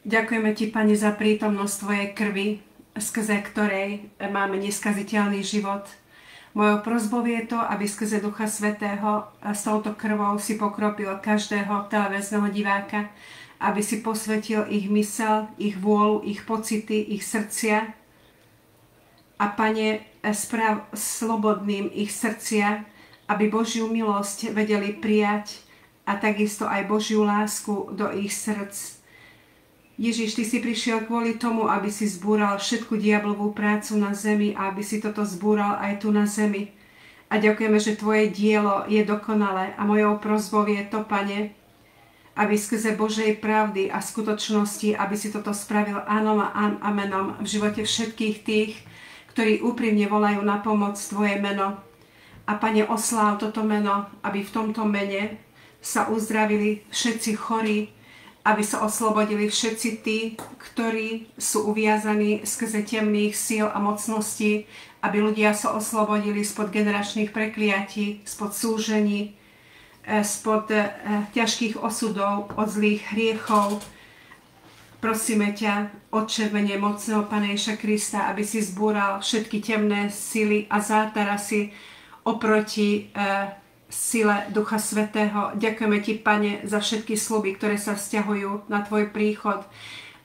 Ďakujeme Ti, Pane, za prítomnosť Tvojej krvi, skrze ktorej máme neskaziteľný život. Mojou prosbou je to, aby skrze Ducha Svätého s touto krvou si pokropil každého televízneho diváka, aby si posvetil ich mysel, ich vôľu, ich pocity, ich srdcia a, Pane, správ slobodným ich srdcia, aby Božiu milosť vedeli prijať a takisto aj Božiu lásku do ich srdc. Ježiš, Ty si prišiel kvôli tomu, aby si zbúral všetku diablovú prácu na zemi a aby si toto zbúral aj tu na zemi. A ďakujeme, že Tvoje dielo je dokonalé a mojou prosbou je to, Pane, aby skrze Božej pravdy a skutočnosti, aby si toto spravil ánom a amenom v živote všetkých tých, ktorí úprimne volajú na pomoc Tvoje meno. A, Pane, osláv toto meno, aby v tomto mene sa uzdravili všetci chorí, aby sa oslobodili všetci tí, ktorí sú uviazaní skrze temných síl a mocností, aby ľudia sa oslobodili spod generačných prekliatí, spod súžení, spod ťažkých osudov, od zlých hriechov. Prosíme ťa, Otče, v mene mocného Pána Ježiša Krista, aby si zbúral všetky temné sily a zátarasy oproti sile Ducha Svätého. Ďakujeme Ti, Pane, za všetky sľuby, ktoré sa vzťahujú na Tvoj príchod.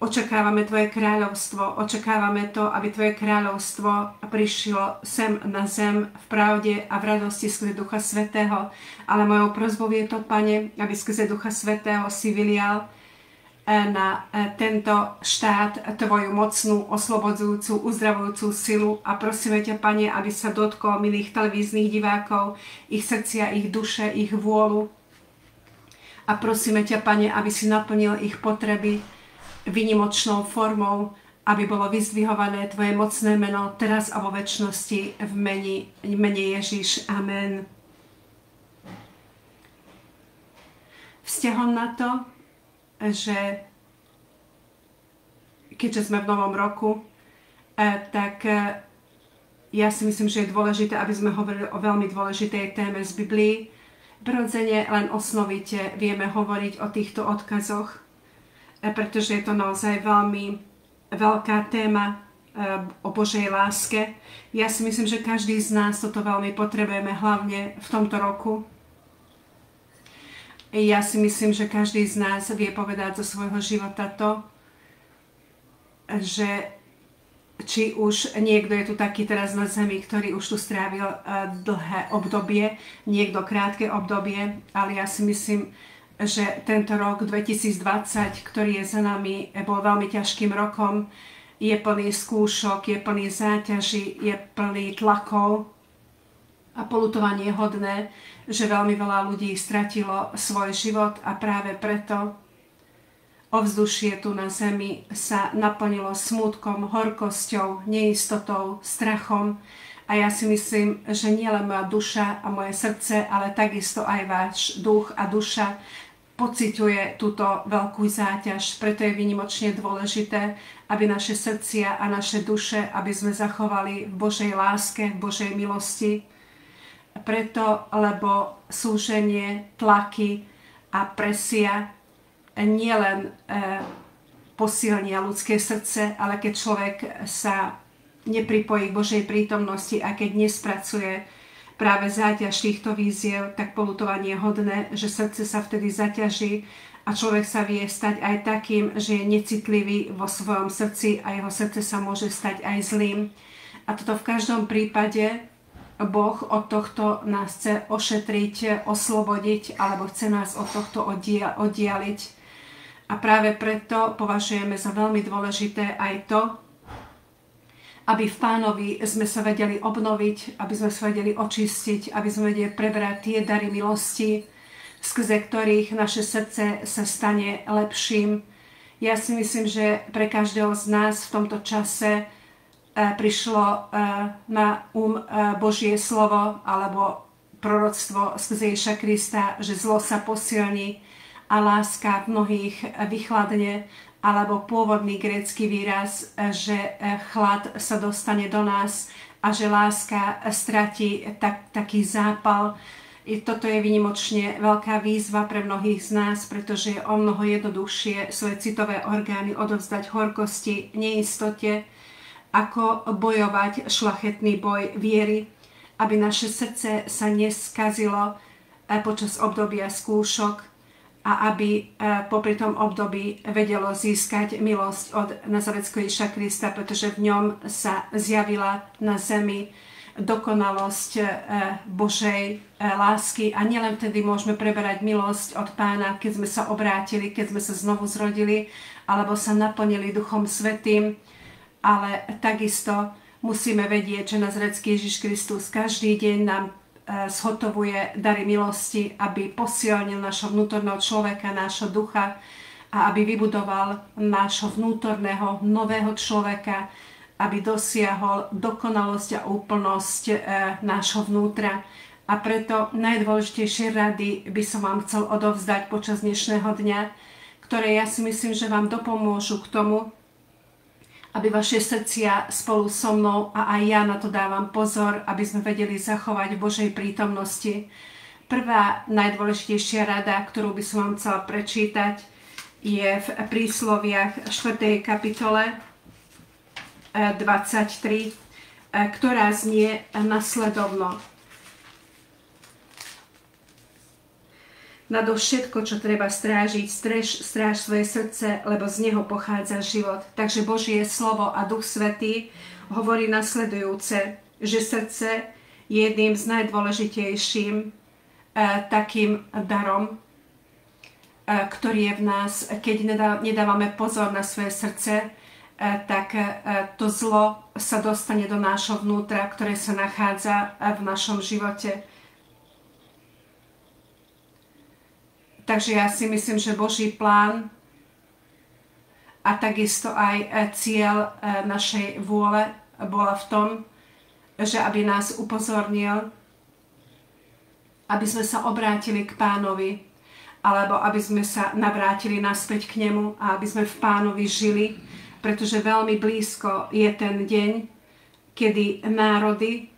Očakávame Tvoje kráľovstvo, očakávame to, aby Tvoje kráľovstvo prišlo sem na zem v pravde a v radosti skrze Ducha Svätého. Ale mojou prosbou je to, Pane, aby skrze Ducha Svätého si vylial na tento štát Tvoju mocnú, oslobodzujúcu, uzdravujúcu silu a prosíme ťa, Pane, aby sa dotkol milých televíznych divákov, ich srdcia, ich duše, ich vôľu a prosíme ťa, Pane, aby si naplnil ich potreby výnimočnou formou, aby bolo vyzdvihované Tvoje mocné meno teraz a vo večnosti v mene Ježiš. Amen. Vzťahom na to, že keďže sme v novom roku, tak ja si myslím, že je dôležité, aby sme hovorili o veľmi dôležitej téme z Biblii. Prirodzene len osnovite vieme hovoriť o týchto odkazoch, pretože je to naozaj veľmi veľká téma o Božej láske. Ja si myslím, že každý z nás toto veľmi potrebujeme, hlavne v tomto roku. Ja si myslím, že každý z nás vie povedať zo svojho života to, že či už niekto je tu taký teraz na zemi, ktorý už tu strávil dlhé obdobie, niekto krátke obdobie, ale ja si myslím, že tento rok 2020, ktorý je za nami, bol veľmi ťažkým rokom, je plný skúšok, je plný záťaží, je plný tlakov a poľutovanie hodné, že veľmi veľa ľudí stratilo svoj život a práve preto ovzdušie tu na zemi sa naplnilo smútkom, horkosťou, neistotou, strachom a ja si myslím, že nielen moja duša a moje srdce, ale takisto aj váš duch a duša pociťuje túto veľkú záťaž. Preto je výnimočne dôležité, aby naše srdcia a naše duše, aby sme zachovali v Božej láske, v Božej milosti. Preto, lebo súženie, tlaky a presia nielen posilnia ľudské srdce, ale keď človek sa nepripojí k Božej prítomnosti a keď nespracuje práve záťaž týchto víziev, tak poľutovanie hodné, že srdce sa vtedy zaťaží a človek sa vie stať aj takým, že je necitlivý vo svojom srdci a jeho srdce sa môže stať aj zlým. A toto v každom prípade Boh od tohto nás chce ošetriť, oslobodiť, alebo chce nás od tohto oddialiť. A práve preto považujeme za veľmi dôležité aj to, aby v Pánovi sme sa vedeli obnoviť, aby sme sa vedeli očistiť, aby sme vedeli prebrať tie dary milosti, skrze ktorých naše srdce sa stane lepším. Ja si myslím, že pre každého z nás v tomto čase prišlo na Božie slovo alebo proroctvo skrze Ježiša Krista, že zlo sa posilní a láska v mnohých vychladne, alebo pôvodný grécky výraz, že chlad sa dostane do nás a že láska stratí taký zápal. toto je výnimočne veľká výzva pre mnohých z nás, pretože je o mnoho jednoduchšie svoje citové orgány odovzdať horkosti, neistote, ako bojovať šľachetný boj viery, aby naše srdce sa neskazilo počas obdobia skúšok a aby popri tom období vedelo získať milosť od Nazaretského Ježiša Krista, pretože v ňom sa zjavila na zemi dokonalosť Božej lásky a nielen vtedy môžeme preberať milosť od Pána, keď sme sa obrátili, keď sme sa znovu zrodili alebo sa naplnili Duchom Svätým, ale takisto musíme vedieť, že Nazaretský Ježiš Kristus každý deň nám zhotovuje dary milosti, aby posilnil našho vnútorného človeka, nášho ducha a aby vybudoval nášho vnútorného nového človeka, aby dosiahol dokonalosť a úplnosť nášho vnútra. A preto najdôležitejšie rady by som vám chcel odovzdať počas dnešného dňa, ktoré ja si myslím, že vám dopomôžu k tomu, aby vaše srdcia spolu so mnou, a aj ja na to dávam pozor, aby sme vedeli zachovať v Božej prítomnosti. Prvá najdôležitejšia rada, ktorú by som vám chcela prečítať, je v Prísloviach 4. kapitole 23, ktorá znie nasledovno. Nadovšetko, čo treba strážiť, stráž svoje srdce, lebo z neho pochádza život. Takže Božie slovo a Duch Svätý hovorí nasledujúce, že srdce je jedným z najdôležitejším takým darom, ktorý je v nás. Keď nedávame pozor na svoje srdce, tak to zlo sa dostane do nášho vnútra, ktoré sa nachádza v našom živote. Takže ja si myslím, že Boží plán a takisto aj cieľ našej vôle bola v tom, že aby nás upozornil, aby sme sa obrátili k Pánovi, alebo aby sme sa navrátili naspäť k Nemu a aby sme v Pánovi žili, pretože veľmi blízko je ten deň, kedy národy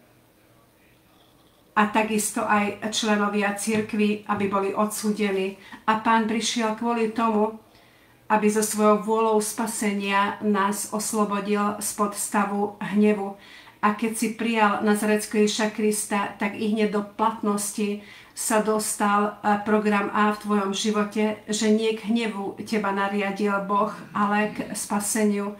a takisto aj členovia cirkvi, aby boli odsúdení. A Pán prišiel kvôli tomu, aby so svojou vôľou spasenia nás oslobodil spod stavu hnevu. A keď si prijal Nazaretského Ježiša Krista, tak i hneď do platnosti sa dostal program A v tvojom živote, že nie k hnevu teba nariadil Boh, ale k spaseniu.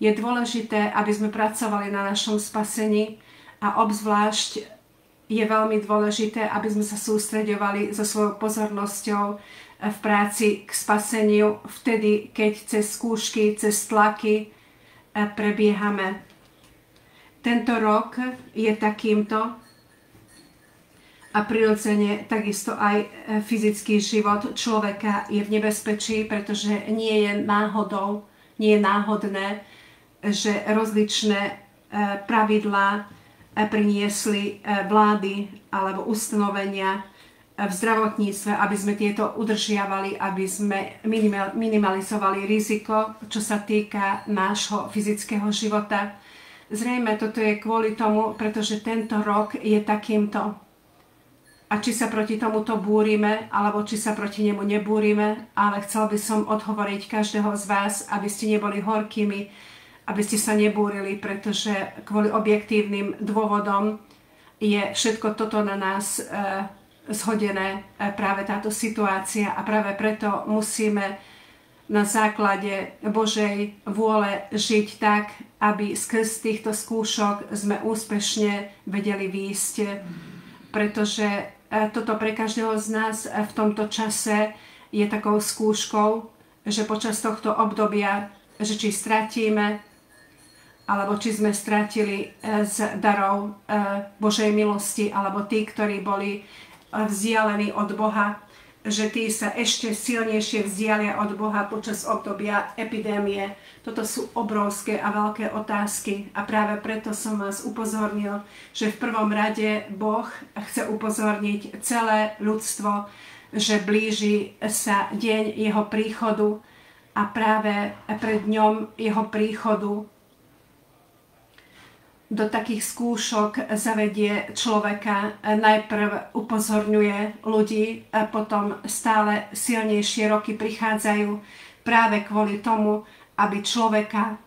Je dôležité, aby sme pracovali na našom spasení a obzvlášť je veľmi dôležité, aby sme sa sústreďovali so svojou pozornosťou v práci k spaseniu vtedy, keď cez skúšky, cez tlaky prebiehame. Tento rok je takýmto a prirodzene takisto aj fyzický život človeka je v nebezpečí, pretože nie je náhodou, nie je náhodné, že rozličné pravidlá priniesli vlády alebo ustanovenia v zdravotníctve, aby sme tieto udržiavali, aby sme minimalizovali riziko, čo sa týka nášho fyzického života. Zrejme toto je kvôli tomu, pretože tento rok je takýmto. A či sa proti tomuto búrime, alebo či sa proti nemu nebúrime, ale chcel by som odhovoriť každého z vás, aby ste neboli horkými, aby ste sa nebúrili, pretože kvôli objektívnym dôvodom je všetko toto na nás zhodené, práve táto situácia, a práve preto musíme na základe Božej vôle žiť tak, aby skrz týchto skúšok sme úspešne vedeli výjsť, pretože toto pre každého z nás v tomto čase je takou skúškou, že počas tohto obdobia, že či stratíme, alebo či sme stratili z darov Božej milosti, alebo tí, ktorí boli vzdialení od Boha, že tí sa ešte silnejšie vzdialia od Boha počas obdobia epidémie. Toto sú obrovské a veľké otázky a práve preto som vás upozornil, že v prvom rade Boh chce upozorniť celé ľudstvo, že blíži sa deň jeho príchodu a práve pred dňom jeho príchodu do takých skúšok zavedie človeka. Najprv upozorňuje ľudí, a potom stále silnejšie roky prichádzajú práve kvôli tomu, aby človeka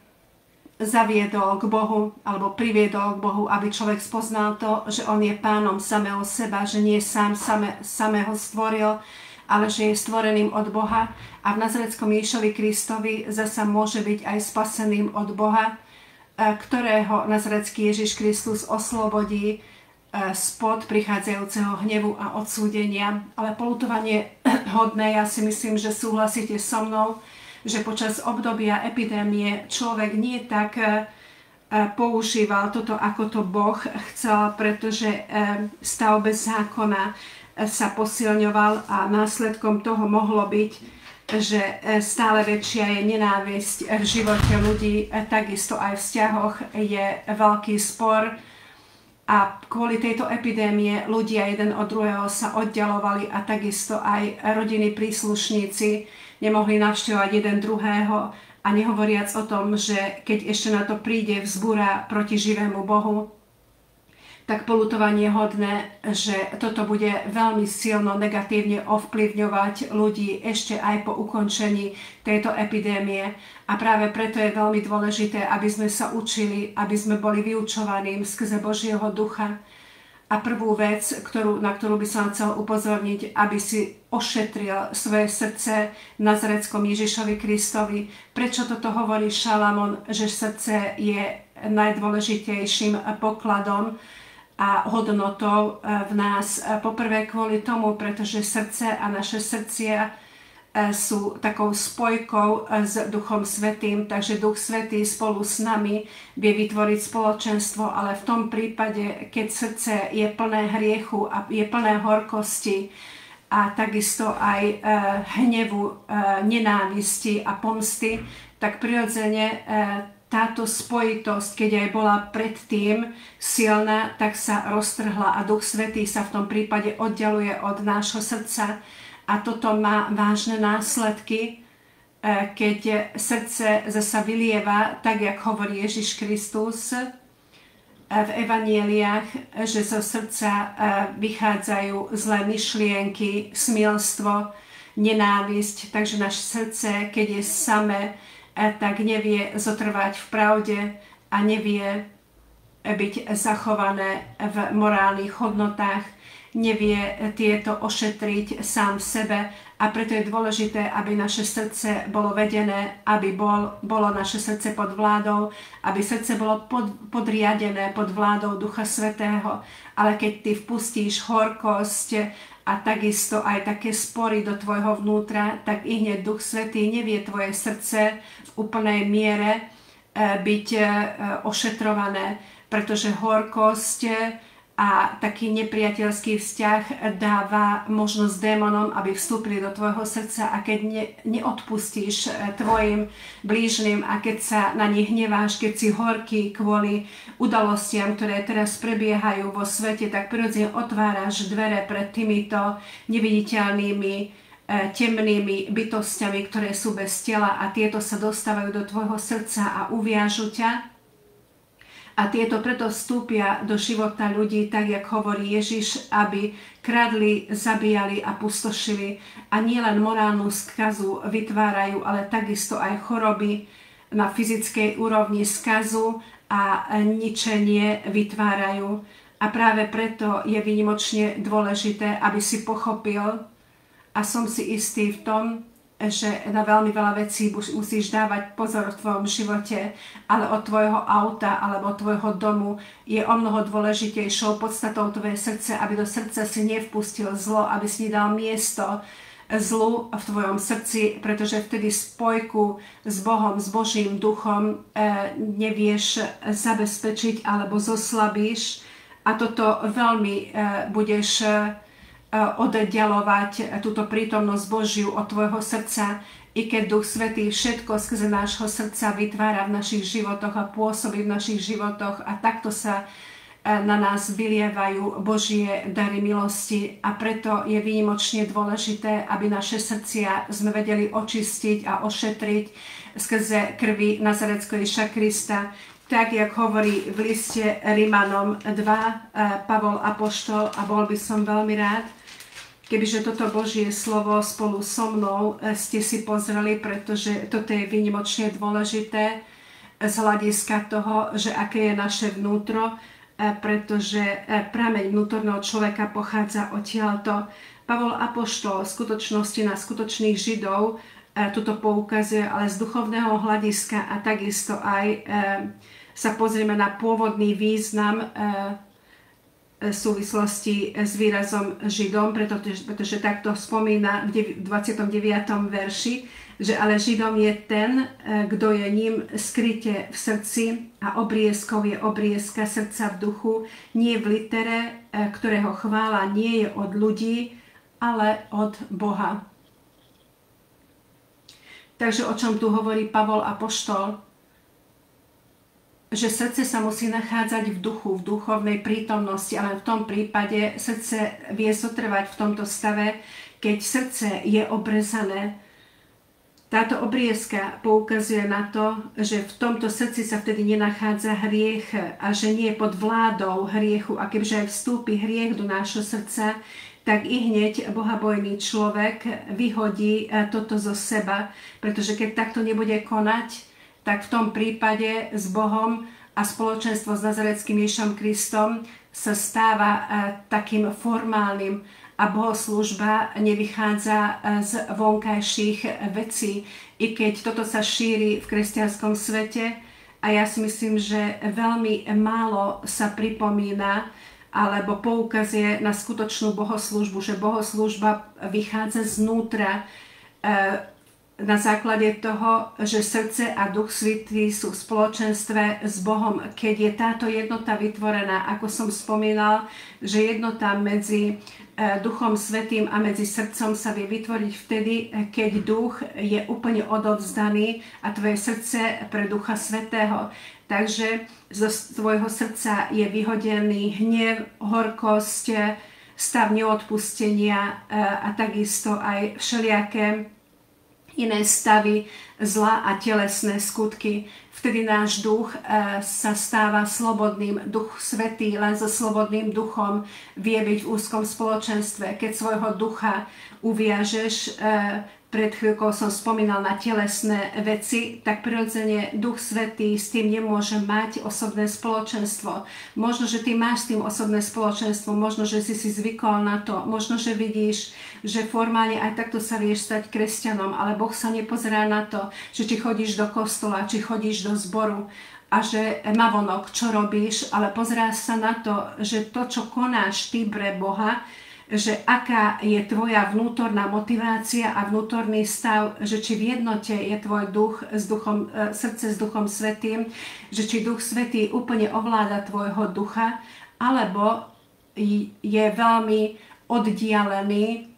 zaviedol k Bohu alebo priviedol k Bohu, aby človek spoznal to, že on je pánom samého seba, že nie sám samého stvoril, ale že je stvoreným od Boha a v Nazareckom Ježišovi Kristovi zasa môže byť aj spaseným od Boha, ktorého Nazarecký Ježiš Kristus oslobodí spod prichádzajúceho hnevu a odsúdenia. Ale poľutovanie hodné, ja si myslím, že súhlasíte so mnou, že počas obdobia epidémie človek nie tak používal toto, ako to Boh chcel, pretože stav bez zákona sa posilňoval a následkom toho mohlo byť, že stále väčšia je nenávisť v živote ľudí, takisto aj v vzťahoch je veľký spor a kvôli tejto epidémie ľudia jeden od druhého sa oddialovali a takisto aj rodinní príslušníci nemohli navštevovať jeden druhého a nehovoriac o tom, že keď ešte na to príde vzbúra proti živému Bohu, tak poľutovanie hodné, že toto bude veľmi silno negatívne ovplyvňovať ľudí ešte aj po ukončení tejto epidémie. A práve preto je veľmi dôležité, aby sme sa učili, aby sme boli vyučovaní skrze Božieho ducha. A prvú vec, na ktorú by som chcel upozorniť, aby si ošetril svoje srdce v Nazareckom Ježišovi Kristovi. Prečo toto hovorí Šalamón, že srdce je najdôležitejším pokladom a hodnotou v nás? Poprvé kvôli tomu, pretože srdce a naše srdcia sú takou spojkou s Duchom Svätým, takže Duch Svätý spolu s nami vie vytvoriť spoločenstvo, ale v tom prípade, keď srdce je plné hriechu a je plné horkosti a takisto aj hnevu, nenávisti a pomsty, tak prirodzene táto spojitosť, keď aj bola predtým silná, tak sa roztrhla a Duch Svätý sa v tom prípade oddialuje od nášho srdca. A toto má vážne následky, keď srdce zasa vylieva, tak jak hovorí Ježiš Kristus v evanjeliách, že zo srdca vychádzajú zlé myšlienky, smilstvo, nenávisť. Takže naše srdce, keď je samé, tak nevie zotrvať v pravde a nevie byť zachované v morálnych hodnotách, nevie tieto ošetriť sám v sebe a preto je dôležité, aby naše srdce bolo vedené, aby bolo naše srdce pod vládou, aby srdce bolo podriadené pod vládou Ducha Svätého. Ale keď ty vpustíš horkosť a takisto aj také spory do tvojho vnútra, tak i hneď Duch Svätý nevie tvoje srdce v úplnej miere byť ošetrované, pretože horkosť a taký nepriateľský vzťah dáva možnosť démonom, aby vstúpili do tvojho srdca a keď neodpustíš tvojim blížnym a keď sa na nich hneváš, keď si horký kvôli udalostiam, ktoré teraz prebiehajú vo svete, tak prirodzene otváraš dvere pred týmito neviditeľnými temnými bytostiami, ktoré sú bez tela a tieto sa dostávajú do tvojho srdca a uviažu ťa. A tieto preto vstúpia do života ľudí, tak jak hovorí Ježiš, aby kradli, zabíjali a pustošili. A nielen morálnu skazu vytvárajú, ale takisto aj choroby na fyzickej úrovni skazu a ničenie vytvárajú. A práve preto je výnimočne dôležité, aby si pochopil, a som si istý v tom, že na veľmi veľa vecí musíš dávať pozor v tvojom živote, ale od tvojho auta alebo od tvojho domu je o mnoho dôležitejšou podstatou tvoje srdce, aby do srdca si nevpustil zlo, aby si nedal miesto zlu v tvojom srdci, pretože vtedy spojku s Bohom, s Božím duchom nevieš zabezpečiť alebo zoslabíš a toto veľmi budeš oddialovať túto prítomnosť Božiu od tvojho srdca, i keď Duch Svätý všetko skrze nášho srdca vytvára v našich životoch a pôsobí v našich životoch a takto sa na nás vylievajú Božie dary milosti a preto je výnimočne dôležité, aby naše srdcia sme vedeli očistiť a ošetriť skrze krvi Nazareckého Ježiša Krista. Tak, jak hovorí v liste Rimanom 2 Pavol apoštol, a bol by som veľmi rád, kebyže toto Božie slovo spolu so mnou ste si pozreli, pretože toto je výnimočne dôležité z hľadiska toho, že aké je naše vnútro, pretože prameň vnútorného človeka pochádza odtiaľto. Pavol apoštol v skutočnosti na skutočných Židov tuto poukazuje, ale z duchovného hľadiska a takisto aj sa pozrieme na pôvodný význam v súvislosti s výrazom Židom, pretože takto spomína v 29. verši, že ale Židom je ten, kto je ním skryte v srdci a obriezkou je obriezka srdca v duchu, nie v litere, ktorého chvála nie je od ľudí, ale od Boha. Takže o čom tu hovorí Pavol apoštol? Že srdce sa musí nachádzať v duchu, v duchovnej prítomnosti, ale v tom prípade srdce vie zotrvať v tomto stave, keď srdce je obrezané. Táto obriezka poukazuje na to, že v tomto srdci sa vtedy nenachádza hriech a že nie je pod vládou hriechu. A keďže aj vstúpi hriech do nášho srdca, tak i hneď bohabojný človek vyhodí toto zo seba, pretože keď takto nebude konať, tak v tom prípade s Bohom a spoločenstvo s Nazareckým Ježišom Kristom sa stáva takým formálnym a bohoslúžba nevychádza z vonkajších vecí, i keď toto sa šíri v kresťanskom svete a ja si myslím, že veľmi málo sa pripomína alebo poukazuje na skutočnú bohoslúžbu, že bohoslúžba vychádza znútra na základe toho, že srdce a Duch Svätý sú v spoločenstve s Bohom. Keď je táto jednota vytvorená, ako som spomínal, že jednota medzi Duchom Svätým a medzi srdcom sa vie vytvoriť vtedy, keď Duch je úplne odovzdaný a tvoje srdce pre Ducha Svätého. Takže zo tvojho srdca je vyhodený hnev, horkosť, stav neodpustenia a takisto aj všelijaké iné stavy zla a telesné skutky. Vtedy náš duch sa stáva slobodným. Duch Svätý len so slobodným duchom vie byť v úzkom spoločenstve. Keď svojho ducha uviažeš, pred chvíľkou som spomínal na telesné veci, tak prirodzene Duch Svätý s tým nemôže mať osobné spoločenstvo. Možno, že ty máš s tým osobné spoločenstvo, možno, že si zvykol na to, možno, že vidíš, že formálne aj takto sa vieš stať kresťanom, ale Boh sa nepozerá na to, že či chodíš do kostola, či chodíš do zboru a že navonok, čo robíš, ale pozeráš sa na to, že to, čo konáš ty pre Boha, že aká je tvoja vnútorná motivácia a vnútorný stav, že či v jednote je tvoj duch s duchom, srdce s Duchom Svätým, že či Duch Svätý úplne ovláda tvojho ducha, alebo je veľmi oddialený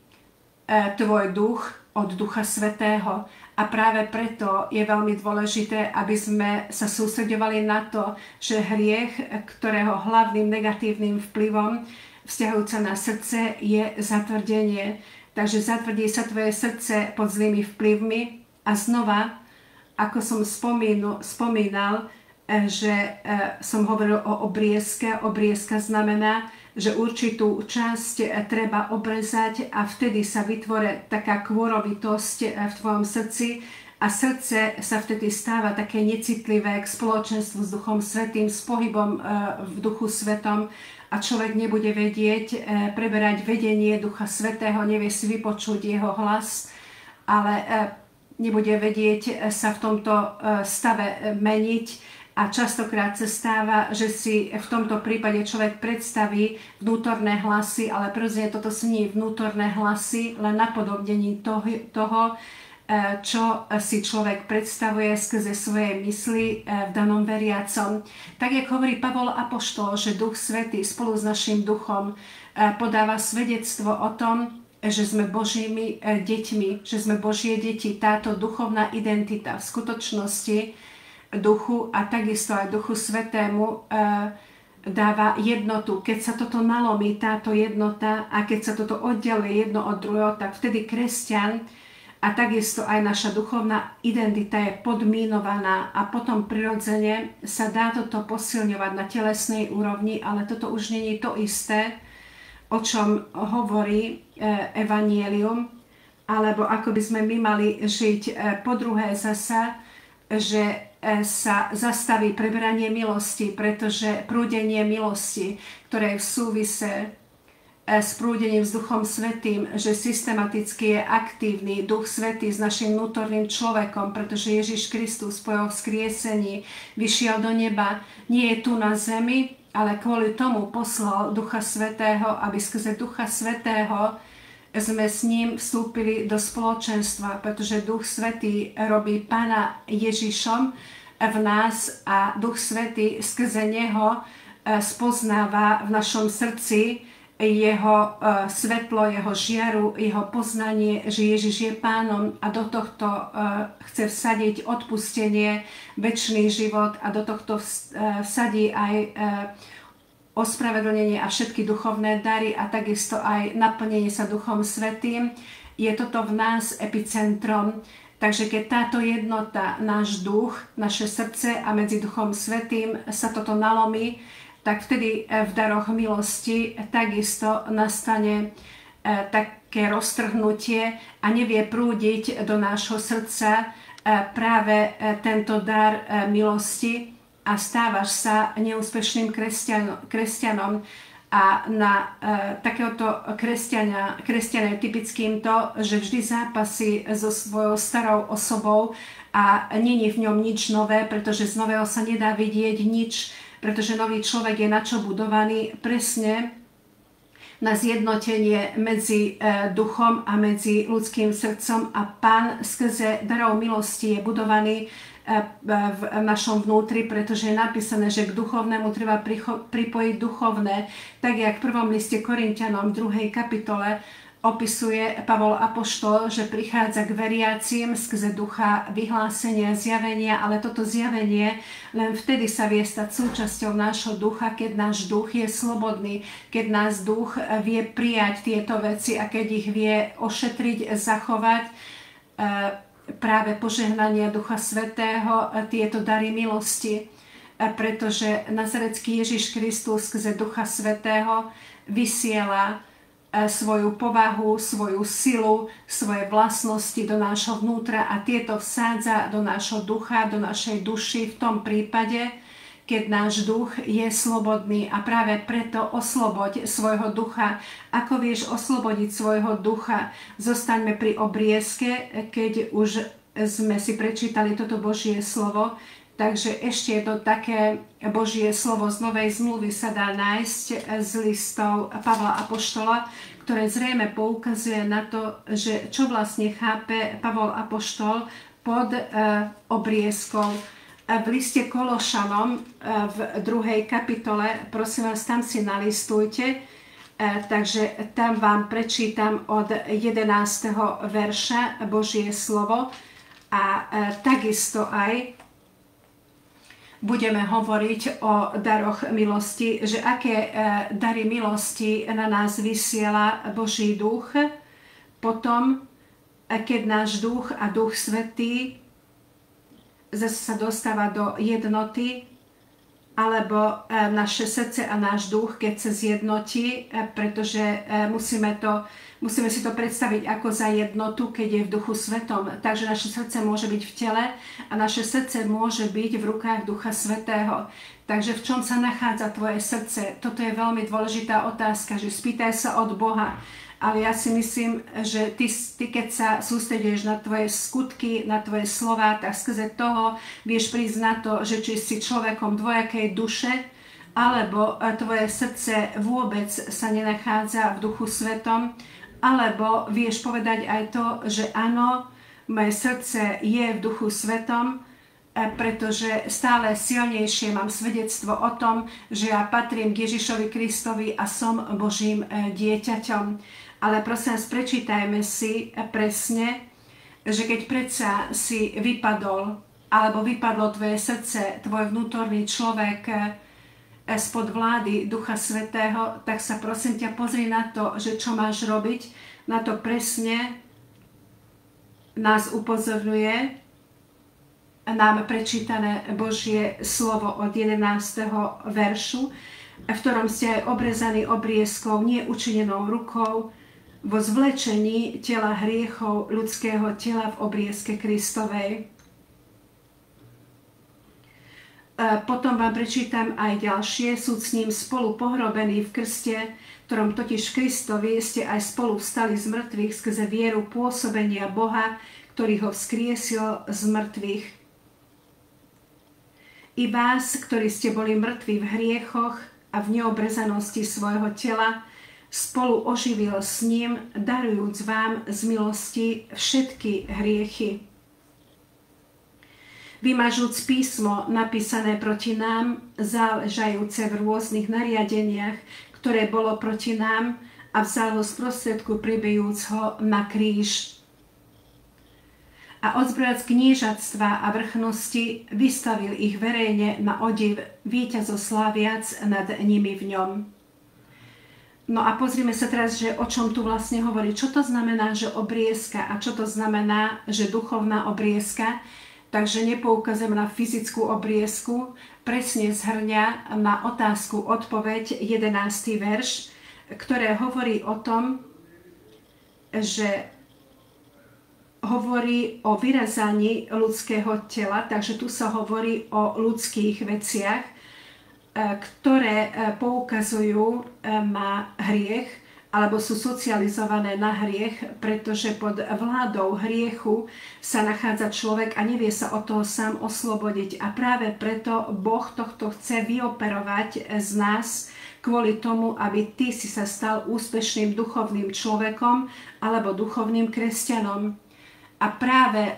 tvoj duch od Ducha Svätého. A práve preto je veľmi dôležité, aby sme sa sústreďovali na to, že hriech, ktorého hlavným negatívnym vplyvom vzťahujúca na srdce je zatvrdenie. Takže zatvrdí sa tvoje srdce pod zlými vplyvmi a znova, ako som spomínal, že som hovoril o obriezke. Obriezka znamená, že určitú časť treba obrezať a vtedy sa vytvorí taká kôrovitosť v tvojom srdci a srdce sa vtedy stáva také necitlivé k spoločenstvu s Duchom Svätým, s pohybom v Duchu Svätom a človek nebude vedieť preberať vedenie Ducha Svätého, nevie si vypočuť jeho hlas, ale nebude vedieť sa v tomto stave meniť a častokrát sa stáva, že si v tomto prípade človek predstaví vnútorné hlasy, ale prirodzene toto nie vnútorné hlasy, len napodobnení toho, čo si človek predstavuje skrze svoje mysli v danom veriacom. Tak, jak hovorí Pavol apoštol, že Duch Svätý spolu s našim duchom podáva svedectvo o tom, že sme Božími deťmi, že sme Božie deti. Táto duchovná identita v skutočnosti duchu a takisto aj Duchu Svätému dáva jednotu. Keď sa toto nalomí, táto jednota, a keď sa toto oddeluje jedno od druhého, tak vtedy kresťan a takisto aj naša duchovná identita je podmínovaná a potom prirodzene sa dá toto posilňovať na telesnej úrovni, ale toto už nie je to isté, o čom hovorí evanjelium, alebo ako by sme my mali žiť. Po druhé zasa, že sa zastaví preberanie milosti, pretože prúdenie milosti, ktoré je v súvise s prúdením s Duchom Svätým, že systematicky je aktívny Duch Svätý s našim vnútorným človekom, pretože Ježiš Kristus po jeho vzkriesení vyšiel do neba, nie je tu na zemi, ale kvôli tomu poslal Ducha Svätého, aby skrze Ducha Svätého sme s ním vstúpili do spoločenstva, pretože Duch Svätý robí Pána Ježišom v nás a Duch Svätý skrze neho spoznáva v našom srdci jeho svetlo, jeho žiaru, jeho poznanie, že Ježiš je Pánom a do tohto chce vsadiť odpustenie, večný život a do tohto vsadí aj ospravedlnenie a všetky duchovné dary a takisto aj naplnenie sa Duchom Svätým. Je toto v nás epicentrom. Takže keď táto jednota, náš duch, naše srdce a medzi Duchom Svätým sa toto nalomí, tak vtedy v daroch milosti takisto nastane také roztrhnutie a nevie prúdiť do nášho srdca práve tento dar milosti a stávaš sa neúspešným kresťanom. A na takéhoto kresťana je typickým to, že vždy zápasí so svojou starou osobou a nie je v ňom nič nové, pretože z nového sa nedá vidieť nič, pretože nový človek je na čo budovaný presne na zjednotenie medzi duchom a medzi ľudským srdcom a Pán skrze darov milosti je budovaný v našom vnútri, pretože je napísané, že k duchovnému treba pripojiť duchovné, tak jak v prvom liste Korinťanom v 2. kapitole opisuje Pavol apoštol, že prichádza k veriacim skrze ducha vyhlásenia, zjavenia, ale toto zjavenie len vtedy sa vie stať súčasťou nášho ducha, keď náš duch je slobodný, keď náš duch vie prijať tieto veci a keď ich vie ošetriť, zachovať práve požehnania Ducha Svätého, tieto dary milosti, pretože nazarecký Ježiš Kristus skrze Ducha Svätého vysiela svoju povahu, svoju silu, svoje vlastnosti do nášho vnútra a tieto vsádza do nášho ducha, do našej duši v tom prípade, keď náš duch je slobodný a práve preto osloboď svojho ducha. Ako vieš oslobodiť svojho ducha? Zostaňme pri obriezke, keď už sme si prečítali toto Božie slovo. Takže ešte je to také Božie slovo z Novej zmluvy sa dá nájsť z listov Pavla apoštola, ktoré zrejme poukazuje na to, že čo vlastne chápe Pavol apoštol pod obriezkou. V liste Kološanom v 2. kapitole, prosím vás, tam si nalistujte, takže tam vám prečítam od 11. verša Božie slovo a takisto aj budeme hovoriť o daroch milosti, že aké dary milosti na nás vysiela Boží duch. Potom, keď náš duch a Duch Svätý zase sa dostáva do jednoty, alebo naše srdce a náš duch, keď sa zjednotí, pretože musíme si to predstaviť ako za jednotu, keď je v Duchu Svetom. Takže naše srdce môže byť v tele a naše srdce môže byť v rukách Ducha Svätého. Takže v čom sa nachádza tvoje srdce? Toto je veľmi dôležitá otázka, že spýtaj sa od Boha. Ale ja si myslím, že ty keď sa sústredíš na tvoje skutky, na tvoje slova, tak skrze toho vieš prísť na to, že či si človekom dvojakej duše, alebo tvoje srdce vôbec sa nenachádza v Duchu Svetom, alebo vieš povedať aj to, že áno, moje srdce je v Duchu Svetom, pretože stále silnejšie mám svedectvo o tom, že ja patrím k Ježišovi Kristovi a som Božím dieťaťom. Ale prosím vás, prečítajme si presne, že keď predsa si vypadol, alebo vypadlo tvoje srdce, tvoj vnútorný človek spod vlády Ducha Svätého, tak sa prosím ťa pozri na to, že čo máš robiť, na to presne, nás upozorňuje, nám prečítané Božie slovo od 11. veršu, v ktorom ste aj obrezaní obriezkou, nie učinenou rukou, vo zvlečení tela hriechov ľudského tela v obriezke Kristovej. Potom vám prečítam aj ďalšie. Sú s ním spolu pohrobení v krste, ktorom totiž Kristovi ste aj spolu vstali z mŕtvych skrze vieru pôsobenia Boha, ktorý ho vzkriesil z mŕtvych. I vás, ktorí ste boli mŕtvi v hriechoch a v neobrezanosti svojho tela, spolu oživil s ním, darujúc vám z milosti všetky hriechy. Vymažúc písmo napísané proti nám, záležajúce v rôznych nariadeniach, ktoré bolo proti nám, a vzal ho z prostredku, pribijúc ho na kríž. A odzbrojec kniežatstva a vrchnosti vystavil ich verejne na odiv, víťazosláviac nad nimi v ňom. No a pozrime sa teraz, že o čom tu vlastne hovorí. Čo to znamená, že obriezka, a čo to znamená, že duchovná obriezka. Takže nepoukazujem na fyzickú obriezku, presne zhrňa na otázku odpoveď 11. verš, ktoré hovorí o tom, že hovorí o vyrezaní ľudského tela, takže tu sa hovorí o ľudských veciach, ktoré poukazujú na hriech, alebo sú socializované na hriech, pretože pod vládou hriechu sa nachádza človek a nevie sa od toho sám oslobodiť. A práve preto Boh tohto chce vyoperovať z nás kvôli tomu, aby ty si sa stal úspešným duchovným človekom alebo duchovným kresťanom. A práve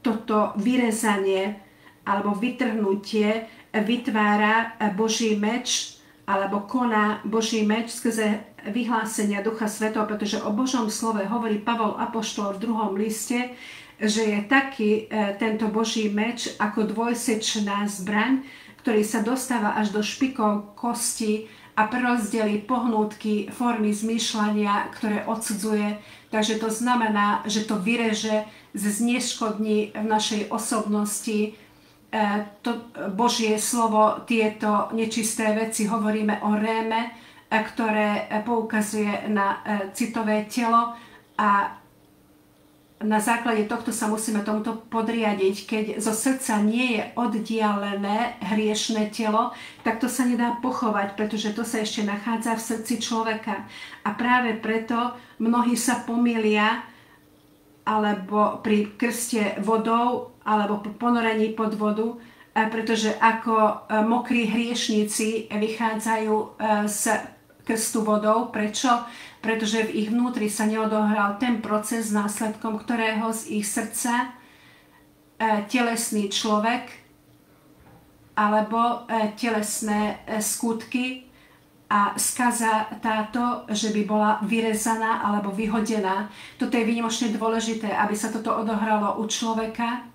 toto vyrezanie alebo vytrhnutie vytvára Boží meč alebo koná Boží meč skrze vyhlásenia Ducha Svätého, pretože o Božom slove hovorí Pavol apoštol v 2. liste, že je taký tento Boží meč ako dvojsečná zbraň, ktorý sa dostáva až do špikov kosti a prerozdelí pohnútky formy zmýšľania, ktoré odsudzuje. Takže to znamená, že to vyreže, zneškodní v našej osobnosti to Božie slovo, tieto nečisté veci. Hovoríme o réme, ktoré poukazuje na citové telo, a na základe tohto sa musíme tomuto podriadiť. Keď zo srdca nie je oddialené hriešne telo, tak to sa nedá pochovať, pretože to sa ešte nachádza v srdci človeka. A práve preto mnohí sa pomýlia, alebo pri krste vodou, alebo po ponorení pod vodu, pretože ako mokrí hriešníci vychádzajú z krstu vodou. Prečo? Pretože v ich vnútri sa neodohral ten proces, následkom ktorého z ich srdca telesný človek alebo telesné skutky a skaza táto, že by bola vyrezaná alebo vyhodená. Toto je výnimočne dôležité, aby sa toto odohralo u človeka,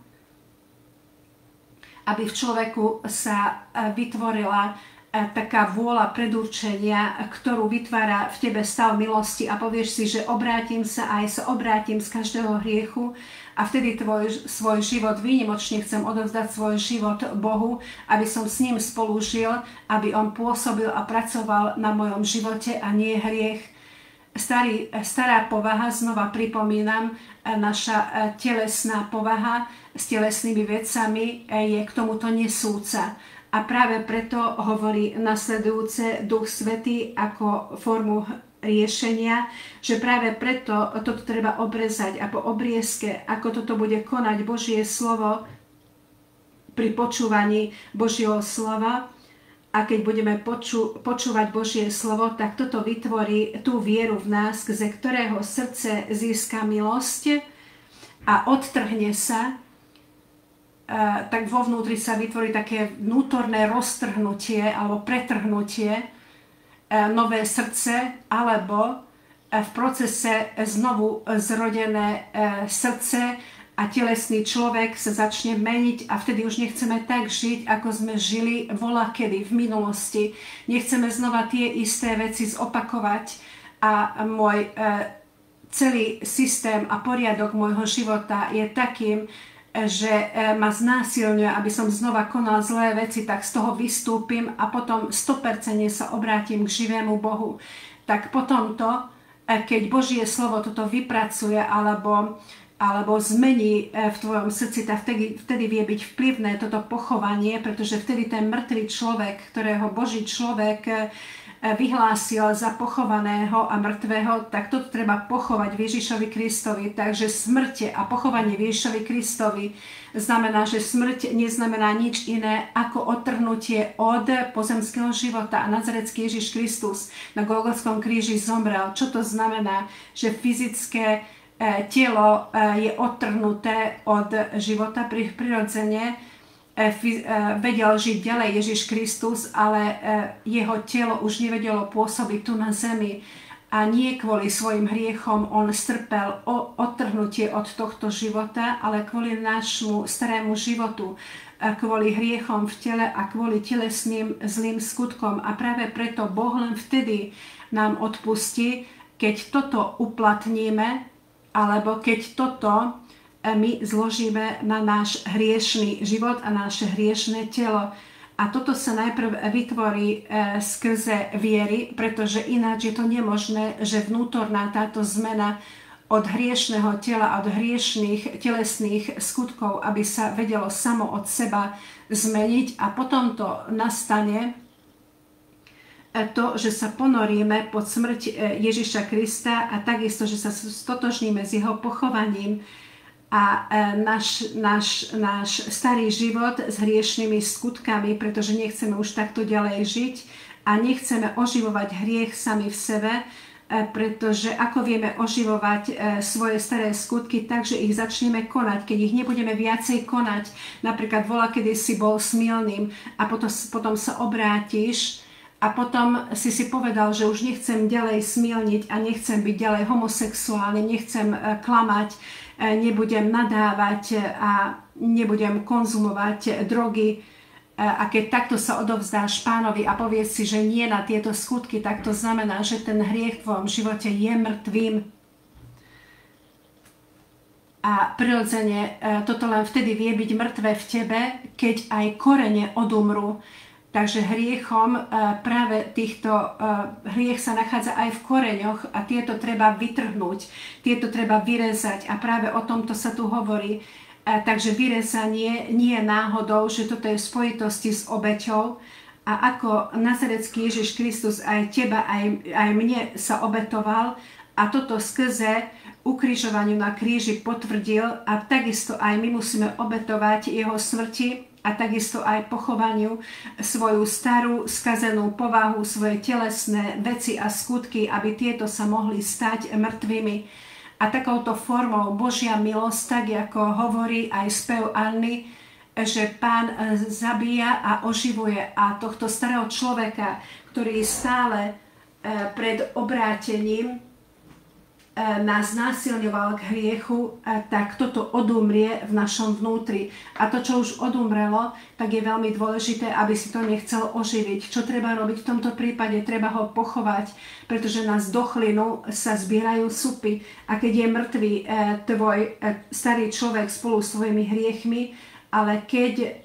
aby v človeku sa vytvorila taká vôľa predurčenia, ktorú vytvára v tebe stav milosti, a povieš si, že obrátim sa z každého hriechu, a vtedy svoj život výnimočne chcem odovzdať svoj život Bohu, aby som s ním spolu žil, aby on pôsobil a pracoval na mojom živote a nie hriech. Stará povaha, znova pripomínam, naša telesná povaha s telesnými vecami je k tomuto nesúca. A práve preto hovorí nasledujúce Duch Svätý ako formu riešenia, že práve preto toto treba obrezať, a po obriezke, ako toto bude konať Božie slovo pri počúvaní Božieho slova, a keď budeme počúvať Božie slovo, tak toto vytvorí tú vieru v nás, ze ktorého srdce získa milosť a odtrhne sa, tak vo vnútri sa vytvorí také vnútorné roztrhnutie alebo pretrhnutie, nové srdce, alebo v procese znovu zrodené srdce a telesný človek sa začne meniť, a vtedy už nechceme tak žiť, ako sme žili voľakedy v minulosti. Nechceme znova tie isté veci zopakovať, a môj celý systém a poriadok môjho života je takým, že ma znásilňuje, aby som znova konal zlé veci, tak z toho vystúpim a potom 100% sa obrátim k živému Bohu. Tak potom to, keď Božie slovo toto vypracuje alebo zmení v tvojom srdci, tak vtedy vie byť vplyvné toto pochovanie, pretože vtedy ten mŕtvý človek, ktorého Boží človek vyhlásil za pochovaného a mŕtvého, tak toto treba pochovať v Ježišovi Kristovi. Takže smrť a pochovanie v Ježišovi Kristovi znamená, že smrť neznamená nič iné ako odtrhnutie od pozemského života. A nazarecký Ježiš Kristus na Golgotskom kríži zomrel. Čo to znamená? Že fyzické telo je odtrhnuté od života prirodzene, vedel žiť ďalej Ježiš Kristus, ale jeho telo už nevedelo pôsobiť tu na zemi a nie kvôli svojim hriechom on strpel odtrhnutie od tohto života, ale kvôli nášmu starému životu, kvôli hriechom v tele a kvôli telesným zlým skutkom. A práve preto Boh len vtedy nám odpustí, keď toto uplatníme, alebo keď toto my zložíme na náš hriešný život a naše hriešné telo. A toto sa najprv vytvorí skrze viery, pretože ináč je to nemožné, že vnútorná táto zmena od hriešného tela, od hriešných telesných skutkov, aby sa vedelo samo od seba zmeniť. A potom to nastane to, že sa ponoríme pod smrť Ježiša Krista a takisto, že sa stotožníme s jeho pochovaním a náš starý život s hriešnými skutkami, pretože nechceme už takto ďalej žiť a nechceme oživovať hriech sami v sebe, pretože ako vieme oživovať svoje staré skutky, takže ich začneme konať. Keď ich nebudeme viacej konať, napríklad kedy si bol smilným a potom sa obrátiš a potom si povedal, že už nechcem ďalej smilniť a nechcem byť ďalej homosexuálny, nechcem klamať, nebudem nadávať a nebudem konzumovať drogy. A keď takto sa odovzdáš Pánovi a povieš si, že nie na tieto skutky, tak to znamená, že ten hriech v tvojom živote je mŕtvým. A prirodzene toto len vtedy vie byť mŕtve v tebe, keď aj korene odumrú. Takže hriechom práve hriech sa nachádza aj v koreňoch a tieto treba vytrhnúť, tieto treba vyrezať a práve o tomto sa tu hovorí. Takže vyrezanie nie je náhodou, že toto je v spojitosti s obeťou a ako nazarecký Ježiš Kristus aj teba, aj mne sa obetoval a toto skrze ukrižovaniu na kríži potvrdil a takisto aj my musíme obetovať jeho smrti a takisto aj pochovaniu svoju starú skazenú povahu, svoje telesné veci a skutky, aby tieto sa mohli stať mŕtvými. A takouto formou Božia milosť, tak ako hovorí aj spev Anny, že Pán zabíja a oživuje a tohto starého človeka, ktorý stále pred obrátením nás násilňoval k hriechu, tak toto odumrie v našom vnútri. A to, čo už odumrelo, tak je veľmi dôležité, aby si to nechcel oživiť. Čo treba robiť v tomto prípade? Treba ho pochovať, pretože na zdochlinu sa zbierajú supy. A keď je mŕtvý tvoj starý človek spolu s svojimi hriechmi, ale keď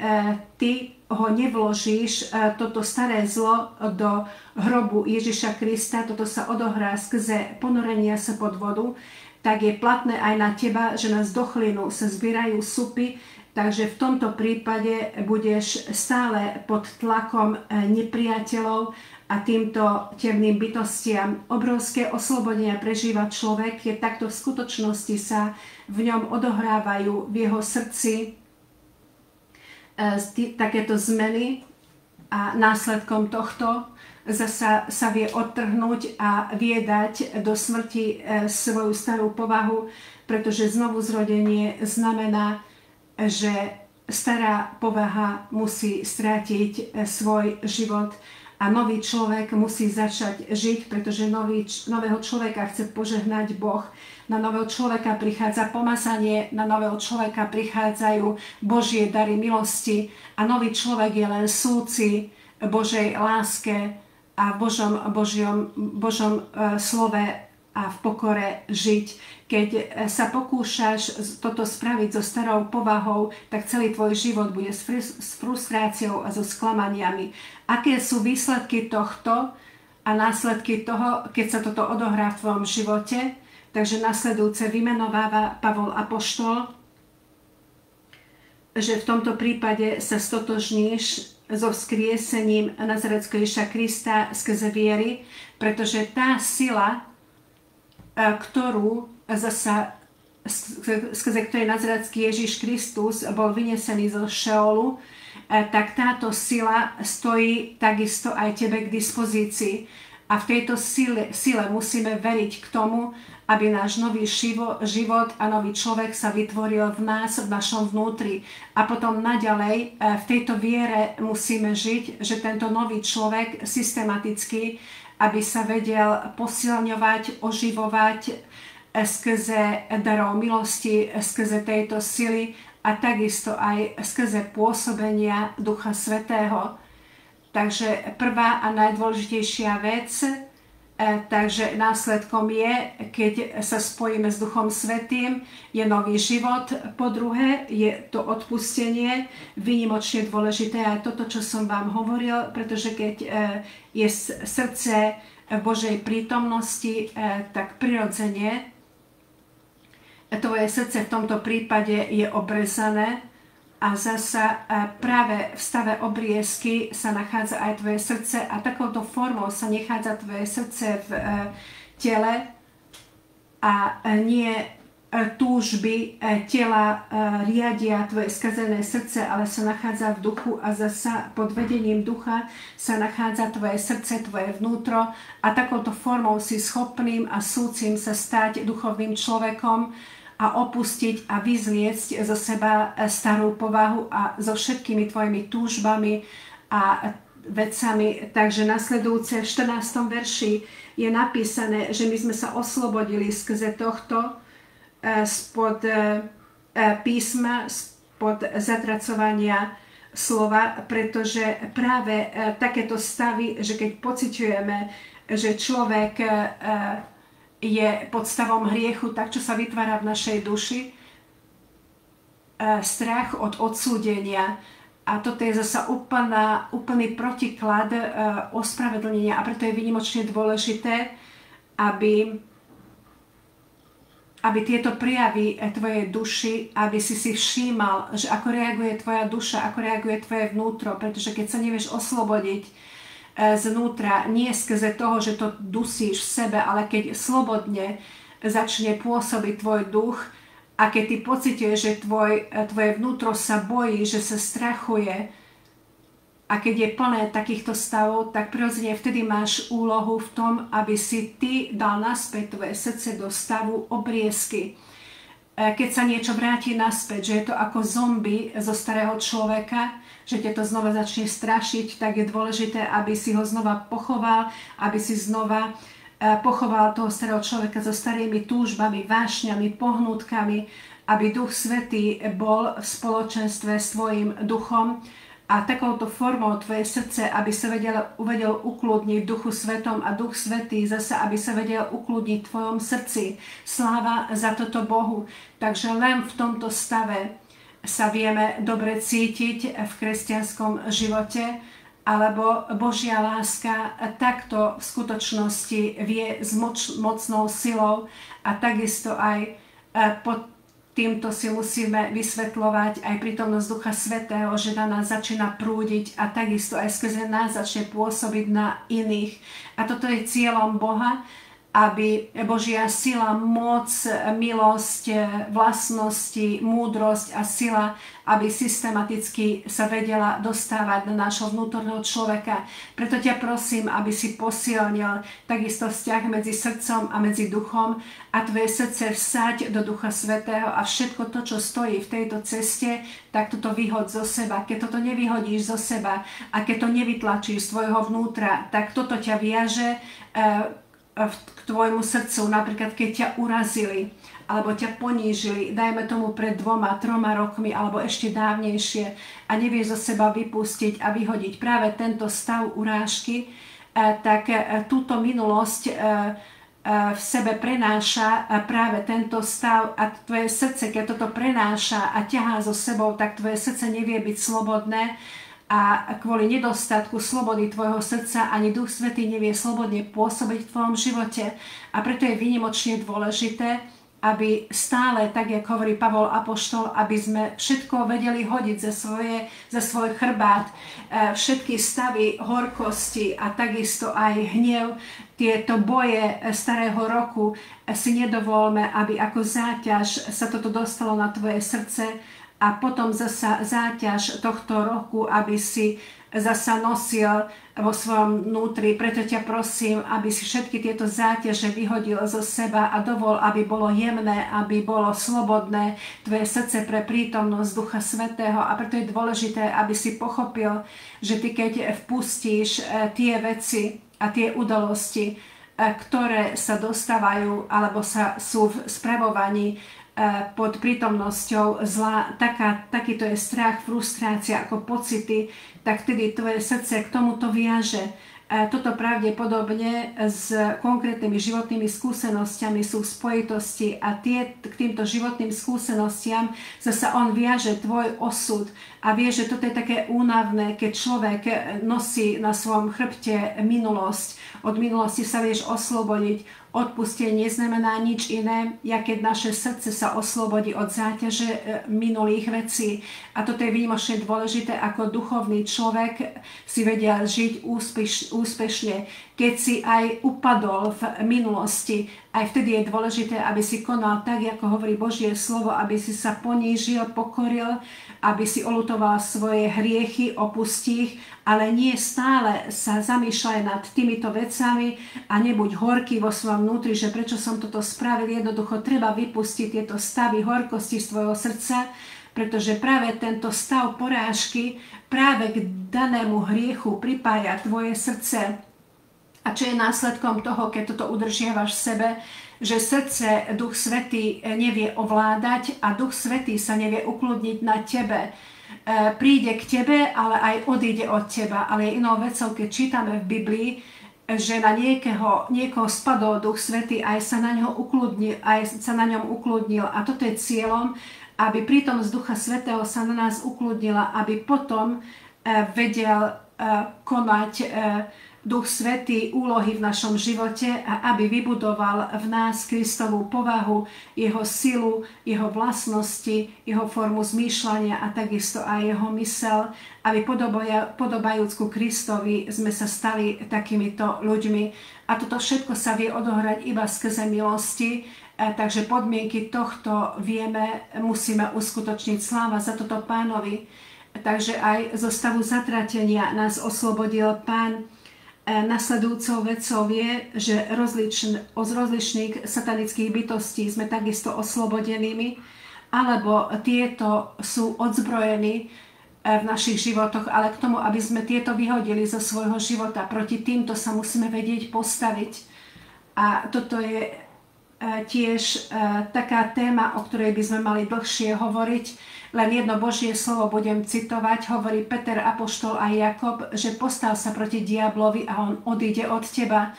ty ho nevložíš, toto staré zlo do hrobu Ježiša Krista, toto sa odohrá skrze ponorenia sa pod vodu, tak je platné aj na teba, že na zdochlinu sa zbierajú supy, takže v tomto prípade budeš stále pod tlakom nepriateľov a týmto temným bytostiam. Obrovské oslobodenia prežíva človek, keď takto v skutočnosti sa v ňom odohrávajú v jeho srdci takéto zmeny a následkom tohto zasa sa vie odtrhnúť a vie dať do smrti svoju starú povahu, pretože znovu zrodenie znamená, že stará povaha musí strátiť svoj život a nový človek musí začať žiť, pretože nového človeka chce požehnať Boh. Na nového človeka prichádza pomazanie, na nového človeka prichádzajú Božie dary milosti a nový človek je len súci Božej láske a v Božom slove a v pokore žiť. Keď sa pokúšaš toto spraviť so starou povahou, tak celý tvoj život bude s frustráciou a so sklamaniami. Aké sú výsledky tohto a následky toho, keď sa toto odohrá v tvojom živote? Takže nasledujúce vymenováva Pavol apoštol, že v tomto prípade sa stotožníš so vzkriesením Nazareckého Ježiša Krista skrze viery, pretože tá sila, skrze ktorej Nazarecký Ježiš Kristus bol vynesený zo Šeolu, tak táto sila stojí takisto aj tebe k dispozícii. A v tejto sile musíme veriť k tomu, aby náš nový život a nový človek sa vytvoril v nás, v našom vnútri. A potom naďalej v tejto viere musíme žiť, že tento nový človek systematicky, aby sa vedel posilňovať, oživovať skrze darov milosti, skrze tejto sily a takisto aj skrze pôsobenia Ducha Svätého. Takže prvá a najdôležitejšia vec, takže následkom je, keď sa spojíme s Duchom Svätým, je nový život. Po druhé, je to odpustenie, výnimočne dôležité aj toto, čo som vám hovoril, pretože keď je srdce v Božej prítomnosti, tak prirodzene tvoje srdce v tomto prípade je obrezané a zasa práve v stave obriezky sa nachádza aj tvoje srdce a takouto formou sa nachádza tvoje srdce v tele a nie túžby tela riadia tvoje skazené srdce, ale sa nachádza v duchu a zasa pod vedením ducha sa nachádza tvoje srdce, tvoje vnútro a takouto formou si schopným a súcim sa stať duchovným človekom a opustiť a vyzliecť zo seba starú povahu a so všetkými tvojimi túžbami a vecami. Takže nasledujúce v 14. verši je napísané, že my sme sa oslobodili skrze tohto spod písma, spod zatracovania slova, pretože práve takéto stavy, že keď pociťujeme, že človek je pod stavom hriechu, tak čo sa vytvára v našej duši? Strach od odsúdenia. A toto je zasa úplný protiklad ospravedlnenia a preto je výnimočne dôležité, aby tieto prejavy tvojej duši, aby si všímal, že ako reaguje tvoja duša, ako reaguje tvoje vnútro, pretože keď sa nevieš oslobodiť znútra, nie skrze toho, že to dusíš v sebe, ale keď slobodne začne pôsobiť tvoj duch a keď ty pociťuješ, že tvoje vnútro sa bojí, že sa strachuje a keď je plné takýchto stavov, tak prirodzene vtedy máš úlohu v tom, aby si ty dal naspäť tvoje srdce do stavu obriezky. Keď sa niečo vráti naspäť, že je to ako zombie zo starého človeka, že ťa to znova začne strašiť, tak je dôležité, aby si ho znova pochoval, aby si znova pochoval toho starého človeka so starými túžbami, vášňami, pohnutkami, aby Duch Svätý bol v spoločenstve s tvojim duchom a takouto formou tvoje srdce, aby sa vedel ukludniť v Duchu Svätom a Duch Svätý zase, aby sa vedel ukludniť v tvojom srdci. Sláva za toto Bohu. Takže len v tomto stave sa vieme dobre cítiť v kresťanskom živote, alebo Božia láska takto v skutočnosti vie s mocnou silou a takisto aj pod týmto si musíme vysvetľovať aj prítomnosť Ducha Svätého, že na nás začína prúdiť a takisto aj skrze nás začne pôsobiť na iných. A toto je cieľom Boha, aby Božia sila, moc, milosť, vlastnosti, múdrosť a sila, aby systematicky sa vedela dostávať na nášho vnútorného človeka. Preto ťa prosím, aby si posilnil takisto vzťah medzi srdcom a medzi duchom a tvoje srdce vsaď do Ducha Svätého a všetko to, čo stojí v tejto ceste, tak toto vyhoď zo seba. Keď toto nevyhodíš zo seba a keď to nevytlačíš z tvojho vnútra, tak toto ťa viaže k tvojmu srdcu, napríklad keď ťa urazili alebo ťa ponížili, dajme tomu pred 2-3 rokmi alebo ešte dávnejšie a nevieš zo seba vypustiť a vyhodiť práve tento stav urážky, tak túto minulosť v sebe prenáša práve tento stav a tvoje srdce, keď toto prenáša a ťahá so sebou, tak tvoje srdce nevie byť slobodné a kvôli nedostatku slobody tvojho srdca ani Duch Svätý nevie slobodne pôsobiť v tvojom živote. A preto je výnimočne dôležité, aby stále, tak jak hovorí Pavol apoštol, aby sme všetko vedeli hodiť za svoj chrbát, všetky stavy horkosti a takisto aj hnev, tieto boje starého roku si nedovolme, aby ako záťaž sa toto dostalo na tvoje srdce a potom zasa záťaž tohto roku, aby si zasa nosil vo svojom vnútri. Preto ťa prosím, aby si všetky tieto záťaže vyhodil zo seba a dovol, aby bolo jemné, aby bolo slobodné tvoje srdce pre prítomnosť Ducha Svätého. A preto je dôležité, aby si pochopil, že ty keď vpustíš tie veci a tie udalosti, ktoré sa dostávajú alebo sú v spravovaní pod prítomnosťou zla, takýto je strach, frustrácia ako pocity, tak vtedy tvoje srdce k tomuto viaže. Toto pravdepodobne s konkrétnymi životnými skúsenostiami sú v spojitosti a k týmto životným skúsenostiam zasa on viaže tvoj osud a vie, že toto je také únavné, keď človek nosí na svojom chrbte minulosť. Od minulosti sa vieš oslobodiť. Odpustenie neznamená nič iné, jak keď naše srdce sa oslobodí od záťaže minulých vecí. A toto je výnimočne dôležité, ako duchovný človek si vedia žiť úspešne. Keď si aj upadol v minulosti, aj vtedy je dôležité, aby si konal tak, ako hovorí Božie slovo, aby si sa ponížil, pokoril, aby si oľutoval svoje hriechy, opustí ich, ale nie stále sa zamýšľaj nad týmito vecami a nebuď horký vo svojom vnútri, že prečo som toto spravil. Jednoducho treba vypustiť tieto stavy horkosti z tvojho srdca, pretože práve tento stav porážky práve k danému hriechu pripája tvoje srdce. A čo je následkom toho, keď toto udržiavaš v sebe, že srdce Duch Svätý nevie ovládať a Duch Svätý sa nevie ukludniť na tebe. Príde k tebe, ale aj odíde od teba. Ale je inou vecou, keď čítame v Biblii, že na niekoho spadol Duch Svätý a aj sa na ňom ukludnil. A toto je cieľom, aby prítomnosť Ducha Svätého sa na nás ukludnila, aby potom vedel konať Duch Svätý úlohy v našom živote a aby vybudoval v nás Kristovú povahu, jeho silu, jeho vlastnosti, jeho formu zmýšľania a takisto aj jeho mysel, aby podobajúc ku Kristovi sme sa stali takýmito ľuďmi. A toto všetko sa vie odohrať iba skrze milosti, takže podmienky tohto musíme uskutočniť. Sláva za toto Pánovi. Takže aj zo stavu zatratenia nás oslobodil Pán. Nasledujúcou vecou je, že od rozličných satanických bytostí sme takisto oslobodenými, alebo tieto sú odzbrojení v našich životoch, ale k tomu, aby sme tieto vyhodili zo svojho života, proti týmto sa musíme vedieť postaviť. A toto je tiež taká téma, o ktorej by sme mali dlhšie hovoriť. Len jedno Božie slovo budem citovať, hovorí Peter apoštol a Jakob, že postav sa proti diablovi a on odíde od teba.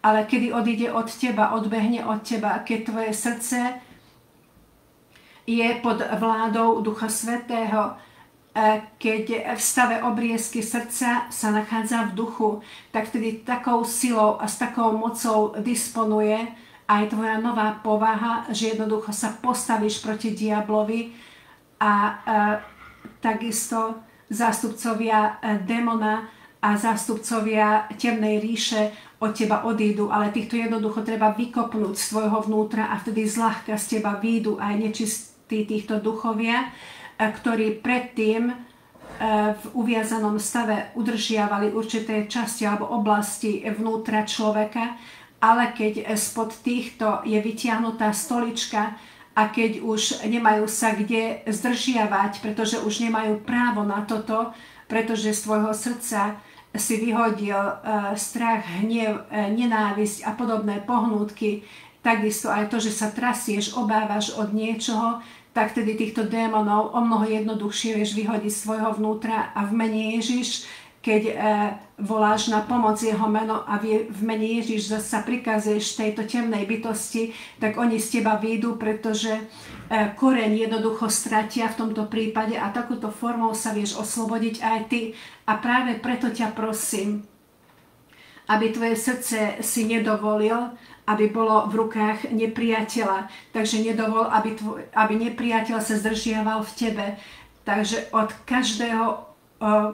Ale kedy odíde od teba, odbehne od teba, keď tvoje srdce je pod vládou Ducha Svätého, keď v stave obriezky srdca sa nachádza v duchu, tak vtedy takou silou a s takou mocou disponuje aj tvoja nová povaha, že jednoducho sa postavíš proti diablovi a takisto zástupcovia démona a zástupcovia temnej ríše od teba odídu, ale týchto jednoducho treba vykopnúť z tvojho vnútra a vtedy zľahka z teba výjdu aj nečistí týchto duchovia, ktorí predtým v uviazanom stave udržiavali určité časti alebo oblasti vnútra človeka, ale keď spod týchto je vytiahnutá stolička a keď už nemajú sa kde zdržiavať, pretože už nemajú právo na toto, pretože z tvojho srdca si vyhodil strach, hnev, nenávisť a podobné pohnútky, takisto aj to, že sa trasieš, obávaš od niečoho, tak tedy týchto démonov o mnoho jednoduchšie vieš vyhodiť z svojho vnútra a v mene Ježiš keď voláš na pomoc jeho meno a v mene Ježiš sa prikazuješ tejto temnej bytosti, tak oni z teba výjdu, pretože koreň jednoducho stratia v tomto prípade a takúto formou sa vieš oslobodiť aj ty. A práve preto ťa prosím, aby tvoje srdce si nedovolil, aby bolo v rukách nepriateľa. Takže nedovol, aby nepriateľ sa zdržiaval v tebe. Takže od každého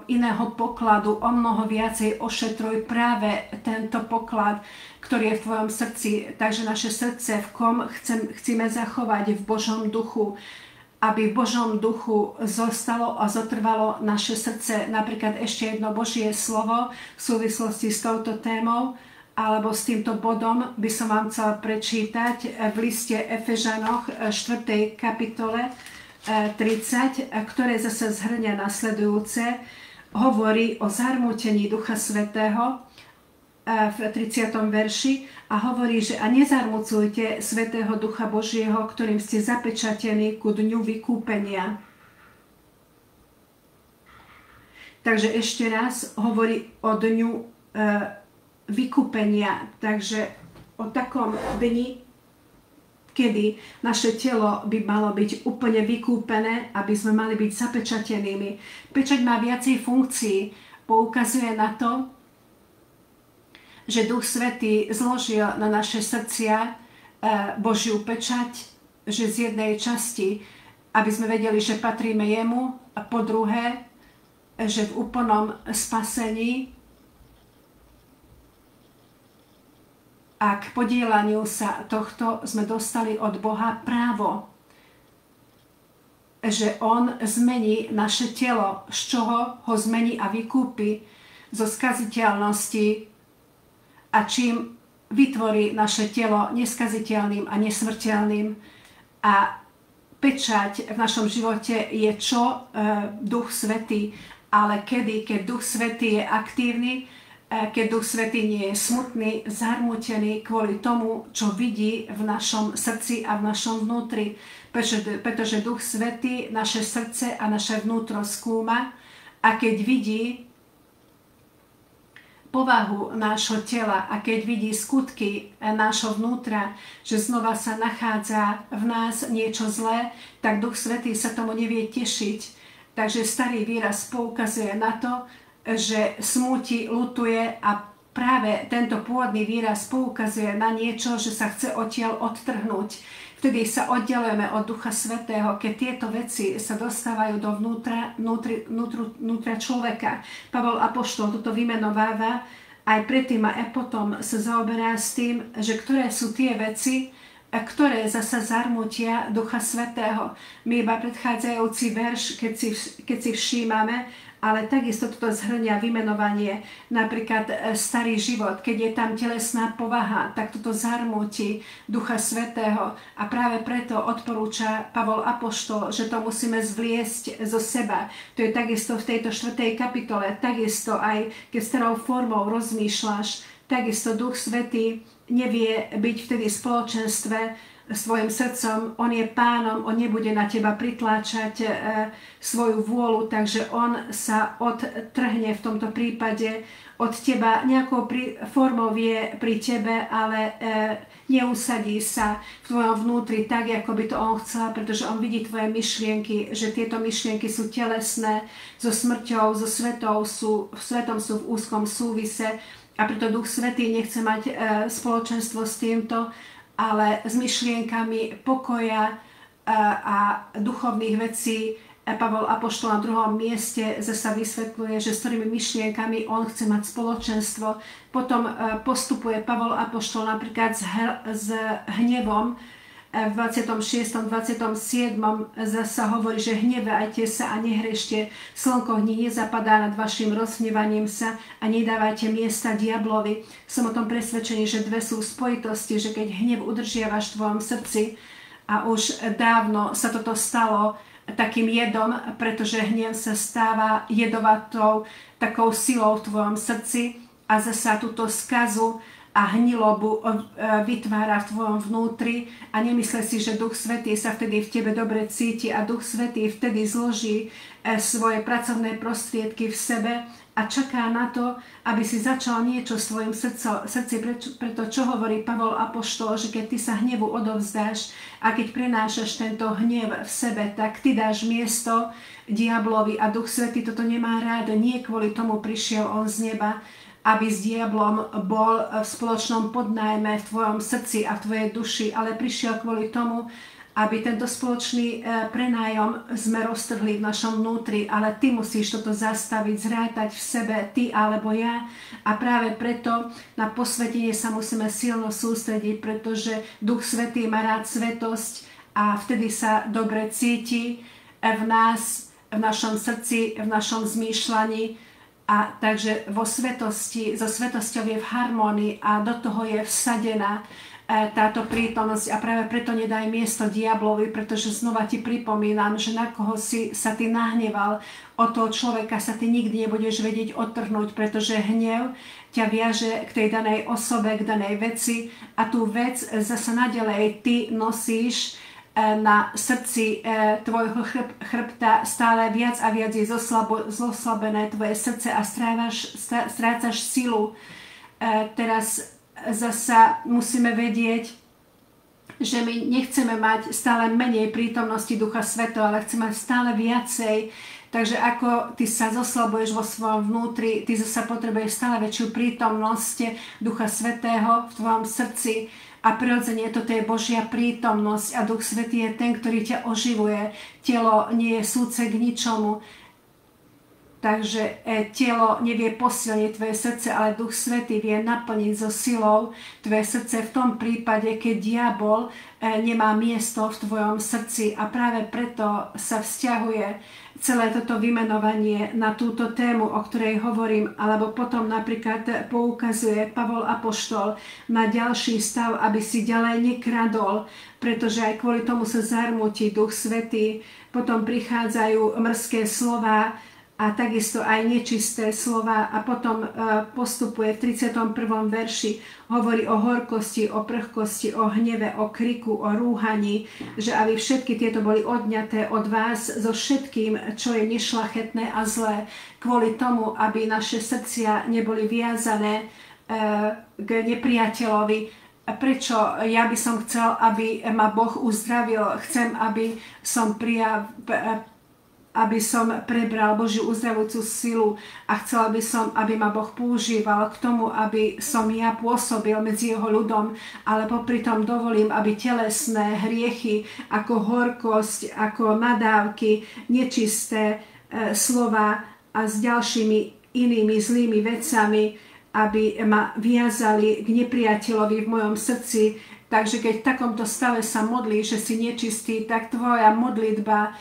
iného pokladu o mnoho viacej ošetruj práve tento poklad, ktorý je v tvojom srdci. Takže naše srdce, v kom chceme zachovať v Božom duchu, aby v Božom duchu zostalo a zotrvalo naše srdce. Napríklad ešte jedno Božie slovo v súvislosti s touto témou alebo s týmto bodom by som vám chcela prečítať v liste Efežanoch 4. kapitole 30, ktoré zase zhrňa nasledujúce, hovorí o zarmútení Ducha Svätého v 30. verši a hovorí, že a nezarmucujte Svätého Ducha Božieho, ktorým ste zapečatení ku dňu vykúpenia. Takže ešte raz hovorí o dňu vykúpenia, takže o takom dni, kedy naše telo by malo byť úplne vykúpené, aby sme mali byť zapečatenými. Pečať má viacej funkcií. Poukazuje na to, že Duch Svätý zložil na naše srdcia Božiu pečať, že z jednej časti, aby sme vedeli, že patríme jemu, a po druhé, že v úplnom spasení a k podielaniu sa tohto sme dostali od Boha právo, že On zmení naše telo, z čoho ho zmení a vykúpi zo skaziteľnosti a čím vytvorí naše telo neskaziteľným a nesmrteľným. A pečať v našom živote je čo? Duch Svätý. Ale keď Duch Svätý je aktívny, keď Duch Svätý nie je smutný, zarmútený kvôli tomu, čo vidí v našom srdci a v našom vnútri. Pretože Duch Svätý naše srdce a naše vnútro skúma a keď vidí povahu nášho tela a keď vidí skutky nášho vnútra, že znova sa nachádza v nás niečo zlé, tak Duch Svätý sa tomu nevie tešiť. Takže starý výraz poukazuje na to, že smúti, ľutuje a práve tento pôvodný výraz poukazuje na niečo, že sa chce odtiaľ odtrhnúť. Vtedy sa oddelujeme od Ducha Svätého, keď tieto veci sa dostávajú do vnútra človeka. Pavol apoštol toto vymenováva aj predtým a potom sa zaoberá s tým, že ktoré sú tie veci, ktoré zasa zarmutia Ducha Svätého. My iba predchádzajúci verš, keď si všímame, ale takisto toto zhrňa vymenovanie, napríklad starý život, keď je tam telesná povaha, tak toto zarmúti Ducha Svätého a práve preto odporúča Pavol apoštol, že to musíme zvliesť zo seba. To je takisto v tejto 4. kapitole, takisto aj keď starou formou rozmýšľaš, takisto Duch Svätý nevie byť vtedy v spoločenstve svojim srdcom, on je pánom, on nebude na teba pritláčať svoju vôľu, takže on sa odtrhne v tomto prípade od teba, nejakou formou je pri tebe, ale neusadí sa v tvojom vnútri tak, ako by to on chcel, pretože on vidí tvoje myšlienky, že tieto myšlienky sú telesné, so smrťou, so svetom sú v úzkom súvise a preto Duch Svätý nechce mať spoločenstvo s týmto, ale s myšlienkami pokoja a duchovných vecí. Pavol apoštol na 2. mieste zasa vysvetľuje, že s ktorými myšlienkami on chce mať spoločenstvo. Potom postupuje Pavol apoštol napríklad s hnevom. V 26. 27. zasa hovorí, že hnevajte sa a nehrešte. Slnko hní nezapadá nad vašim rozhnevaním sa a nedávajte miesta diablovi. Som o tom presvedčený, že dve sú v spojitosti, že keď hnev udržiavaš v tvojom srdci a už dávno sa toto stalo takým jedom, pretože hnev sa stáva jedovatou takou silou v tvojom srdci a zasa túto skazu a hnilobu vytvára v tvojom vnútri a nemysle si, že Duch Svätý sa vtedy v tebe dobre cíti a Duch Svätý vtedy zloží svoje pracovné prostriedky v sebe a čaká na to, aby si začal niečo v svojom srdci, preto čo hovorí Pavol apoštol, že keď ty sa hnevu odovzdáš a keď prenášaš tento hnev v sebe, tak ty dáš miesto diablovi a Duch Svätý toto nemá rád, nie kvôli tomu prišiel on z neba, aby s diablom bol v spoločnom podnájme v tvojom srdci a v tvojej duši, ale prišiel kvôli tomu, aby tento spoločný prenájom sme roztrhli v našom vnútri, ale ty musíš toto zastaviť, zrátať v sebe, ty alebo ja. A práve preto na posvetenie sa musíme silno sústrediť, pretože Duch Svätý má rád svetosť a vtedy sa dobre cíti v nás, v našom srdci, v našom zmýšľaní. A takže vo svetosti, so svetosťou je v harmónii a do toho je vsadená táto prítomnosť a práve preto nedaj miesto diablovi, pretože znova ti pripomínam, že na koho si sa ty nahneval, od toho človeka sa ty nikdy nebudeš vedieť odtrhnúť, pretože hnev ťa viaže k tej danej osobe, k danej veci a tú vec zasa naďalej ty nosíš na srdci tvojho chrbta, stále viac a viac je zoslabené tvoje srdce a strácaš silu. Teraz zasa musíme vedieť, že my nechceme mať stále menej prítomnosti Ducha Svätého, ale chceme mať stále viacej. Takže ako ty sa zoslabuješ vo svojom vnútri, ty zasa potrebuješ stále väčšiu prítomnosť Ducha Svätého v tvojom srdci. A prirodzene toto je Božia prítomnosť a Duch Svätý je ten, ktorý ťa oživuje. Telo nie je súce k ničomu. Takže telo nevie posilniť tvoje srdce, ale Duch Svätý vie naplniť so silou tvoje srdce v tom prípade, keď diabol nemá miesto v tvojom srdci. A práve preto sa vzťahuje celé toto vymenovanie na túto tému, o ktorej hovorím, alebo potom napríklad poukazuje Pavol apoštol na ďalší stav, aby si ďalej nekradol, pretože aj kvôli tomu sa zarmúti Duch Svätý. Potom prichádzajú mrzké slová, a takisto aj nečisté slova a potom postupuje v 31. verši, hovorí o horkosti, o prchkosti, o hneve, o kriku, o rúhaní, že aby všetky tieto boli odňaté od vás so všetkým, čo je nešľachetné a zlé, kvôli tomu, aby naše srdcia neboli viazané k nepriateľovi. Prečo ja by som chcel, aby ma Boh uzdravil, chcem, aby som prebral Božiu uzdravujúcu silu a chcela by som, aby ma Boh používal k tomu, aby som ja pôsobil medzi jeho ľudom, ale popri tom dovolím, aby telesné hriechy ako horkosť, ako nadávky, nečisté slova a s ďalšími inými zlými vecami, aby ma viazali k nepriateľovi v mojom srdci. Takže keď v takomto stave sa modlíš, že si nečistý, tak tvoja modlitba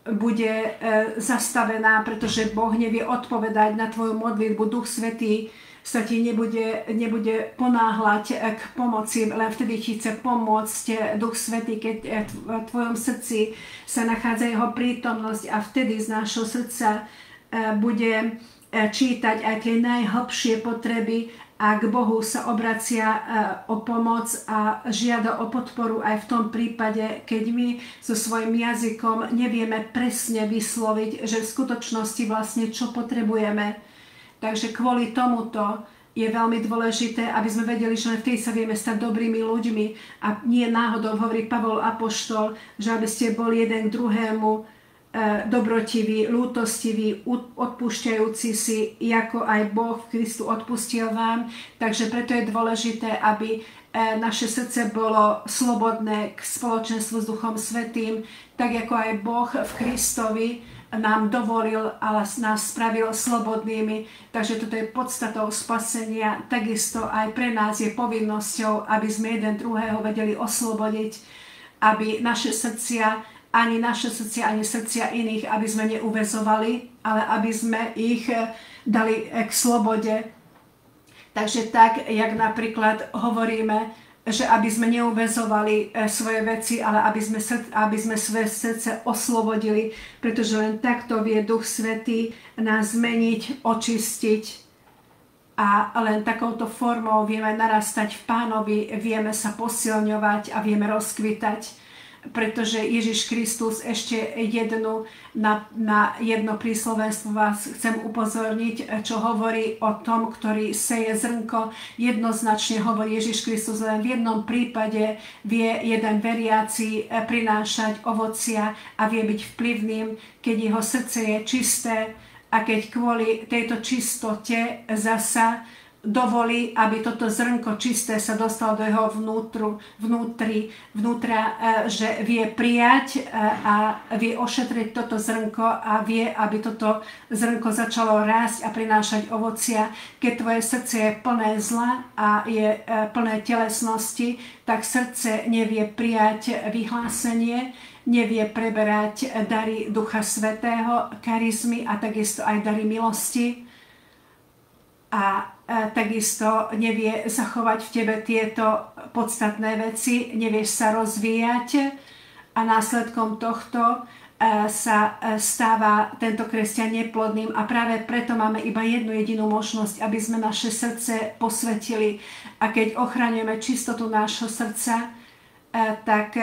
bude zastavená, pretože Boh nevie odpovedať na tvoju modlitbu. Duch Svätý sa ti nebude ponáhľať k pomoci, len vtedy ti chce pomôcť Duch Svätý, keď v tvojom srdci sa nachádza jeho prítomnosť a vtedy z nášho srdca bude čítať aj tie najhlbšie potreby a k Bohu sa obracia o pomoc a žiada o podporu aj v tom prípade, keď my so svojím jazykom nevieme presne vysloviť, že v skutočnosti vlastne čo potrebujeme. Takže kvôli tomuto je veľmi dôležité, aby sme vedeli, že len vtedy sa vieme stať dobrými ľuďmi a nie náhodou hovorí Pavol apoštol, že aby ste boli jeden k druhému dobrotivý, lútostivý, odpúšťajúci si, ako aj Boh v Kristu odpustil vám. Takže preto je dôležité, aby naše srdce bolo slobodné k spoločenstvu s Duchom Svätým, tak ako aj Boh v Kristovi nám dovolil a nás spravil slobodnými. Takže toto je podstatou spasenia. Takisto aj pre nás je povinnosťou, aby sme jeden druhého vedeli oslobodiť, aby naše srdcia ani naše srdcia, ani srdcia iných, aby sme neuväzovali, ale aby sme ich dali k slobode. Takže tak, jak napríklad hovoríme, že aby sme neuväzovali svoje veci, ale aby sme svoje srdce oslobodili, pretože len takto vie Duch Svätý nás zmeniť, očistiť a len takouto formou vieme narastať v Pánovi, vieme sa posilňovať a vieme rozkvitať, pretože Ježiš Kristus ešte na jedno príslovenstvo vás chcem upozorniť, čo hovorí o tom, ktorý seje zrnko. Jednoznačne hovorí Ježiš Kristus, len v jednom prípade vie jeden veriaci prinášať ovocia a vie byť vplyvným, keď jeho srdce je čisté, a keď kvôli tejto čistote zasa dovolí, aby toto zrnko čisté sa dostalo do jeho vnútra, že vie prijať a vie ošetriť toto zrnko a vie, aby toto zrnko začalo rásť a prinášať ovocia. Keď tvoje srdce je plné zla a je plné telesnosti, tak srdce nevie prijať vyhlásenie, nevie preberať dary Ducha Svätého, charizmy a takisto aj dary milosti. A takisto nevie zachovať v tebe tieto podstatné veci, nevieš sa rozvíjať a následkom tohto sa stáva tento kresťan neplodným a práve preto máme iba jednu jedinú možnosť, aby sme naše srdce posvetili. A keď ochraňujeme čistotu nášho srdca, tak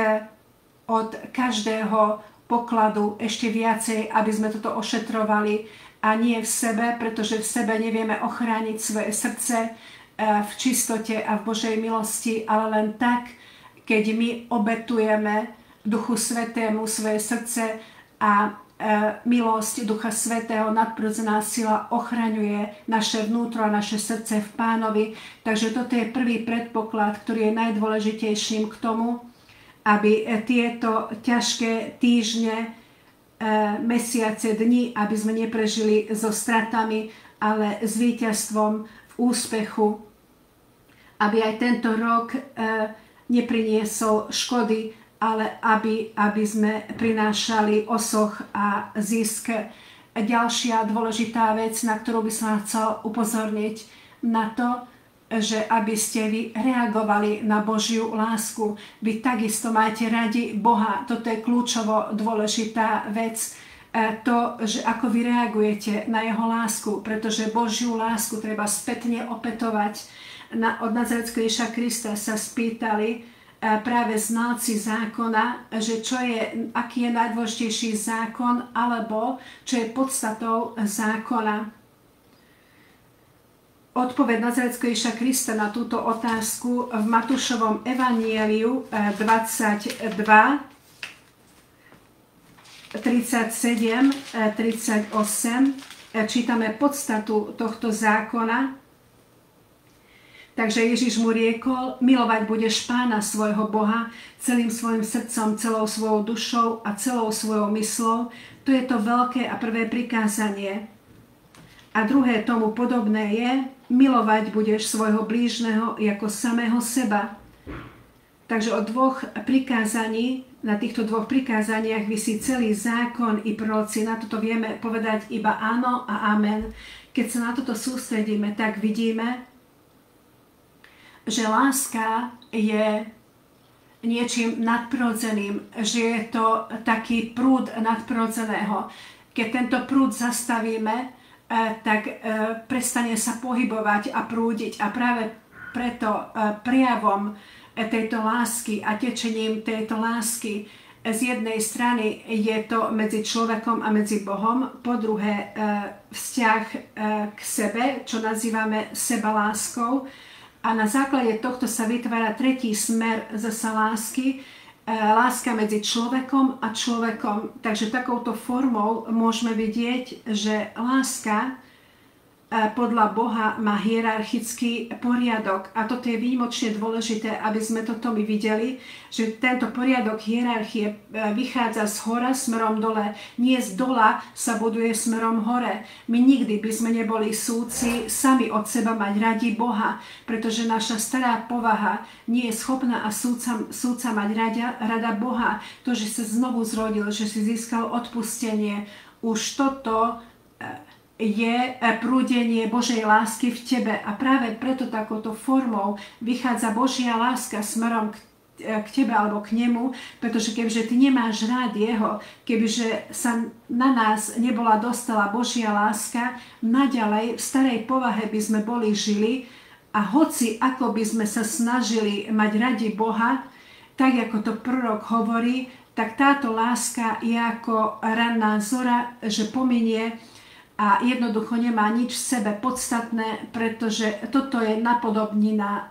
od každého pokladu ešte viacej, aby sme toto ošetrovali a nie v sebe, pretože v sebe nevieme ochrániť svoje srdce v čistote a v Božej milosti, ale len tak, keď my obetujeme Duchu Svätému svoje srdce a milosť Ducha Svätého, nadprirodzená sila ochraňuje naše vnútro a naše srdce v Pánovi. Takže toto je prvý predpoklad, ktorý je najdôležitejším k tomu, aby tieto ťažké týždne, mesiace, dni, aby sme neprežili so stratami, ale s víťazstvom v úspechu, aby aj tento rok nepriniesol škody, ale aby sme prinášali osoch a zisk. Ďalšia dôležitá vec, na ktorú by som chcel upozorniť, na to, že aby ste vy reagovali na Božiu lásku. Vy takisto máte radi Boha. Toto je kľúčovo dôležitá vec. To, že ako vy reagujete na jeho lásku, pretože Božiu lásku treba spätne opätovať. Od Nazareckého Ježiša Krista sa spýtali práve znalci zákona, že aký je najdôležitejší zákon, alebo čo je podstatou zákona. Odpoveď Nazareckého Ježiša Krista na túto otázku v Matúšovom evanjeliu 22, 37, 38 čítame podstatu tohto zákona. Takže Ježiš mu riekol, milovať budeš Pána svojho Boha celým svojim srdcom, celou svojou dušou a celou svojou myslou. To je to veľké a prvé prikázanie. A druhé tomu podobné je, milovať budeš svojho blížneho ako samého seba. Takže od na týchto dvoch prikázaniach visí celý zákon i proroci. Na toto vieme povedať iba áno a amen. Keď sa na toto sústredíme, tak vidíme, že láska je niečím nadprirodzeným, že je to taký prúd nadprirodzeného. Keď tento prúd zastavíme, tak prestane sa pohybovať a prúdiť. A práve preto prejavom tejto lásky a tečením tejto lásky z jednej strany je to medzi človekom a medzi Bohom, po druhé vzťah k sebe, čo nazývame sebaláskou, a na základe tohto sa vytvára tretí smer zasa lásky, láska medzi človekom a človekom. Takže takouto formou môžeme vidieť, že láska podľa Boha má hierarchický poriadok. A toto je výnimočne dôležité, aby sme toto my videli, že tento poriadok hierarchie vychádza z hora smerom dole. Nie z dola sa buduje smerom hore. My nikdy by sme neboli súci sami od seba mať radi Boha, pretože naša stará povaha nie je schopná a súca mať rada Boha. To, že sa znovu zrodil, že si získal odpustenie, už toto je prúdenie Božej lásky v tebe a práve preto takouto formou vychádza Božia láska smerom k k tebe alebo k nemu, pretože kebyže ty nemáš rád jeho, kebyže sa na nás nebola dostala Božia láska, naďalej v starej povahe by sme boli žili a hoci ako by sme sa snažili mať radi Boha, tak ako to prorok hovorí, tak táto láska je ako ranná zora, že pominie a jednoducho nemá nič v sebe podstatné, pretože toto je napodobnina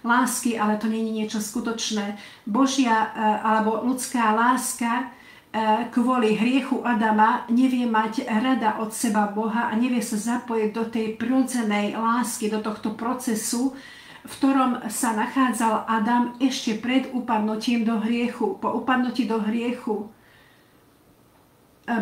lásky, ale to nie je niečo skutočné. Božia alebo ľudská láska kvôli hriechu Adama nevie mať rada od seba Boha a nevie sa zapojiť do tej prirodzenej lásky, do tohto procesu, v ktorom sa nachádzal Adam ešte pred upadnutím do hriechu. Po upadnutí do hriechu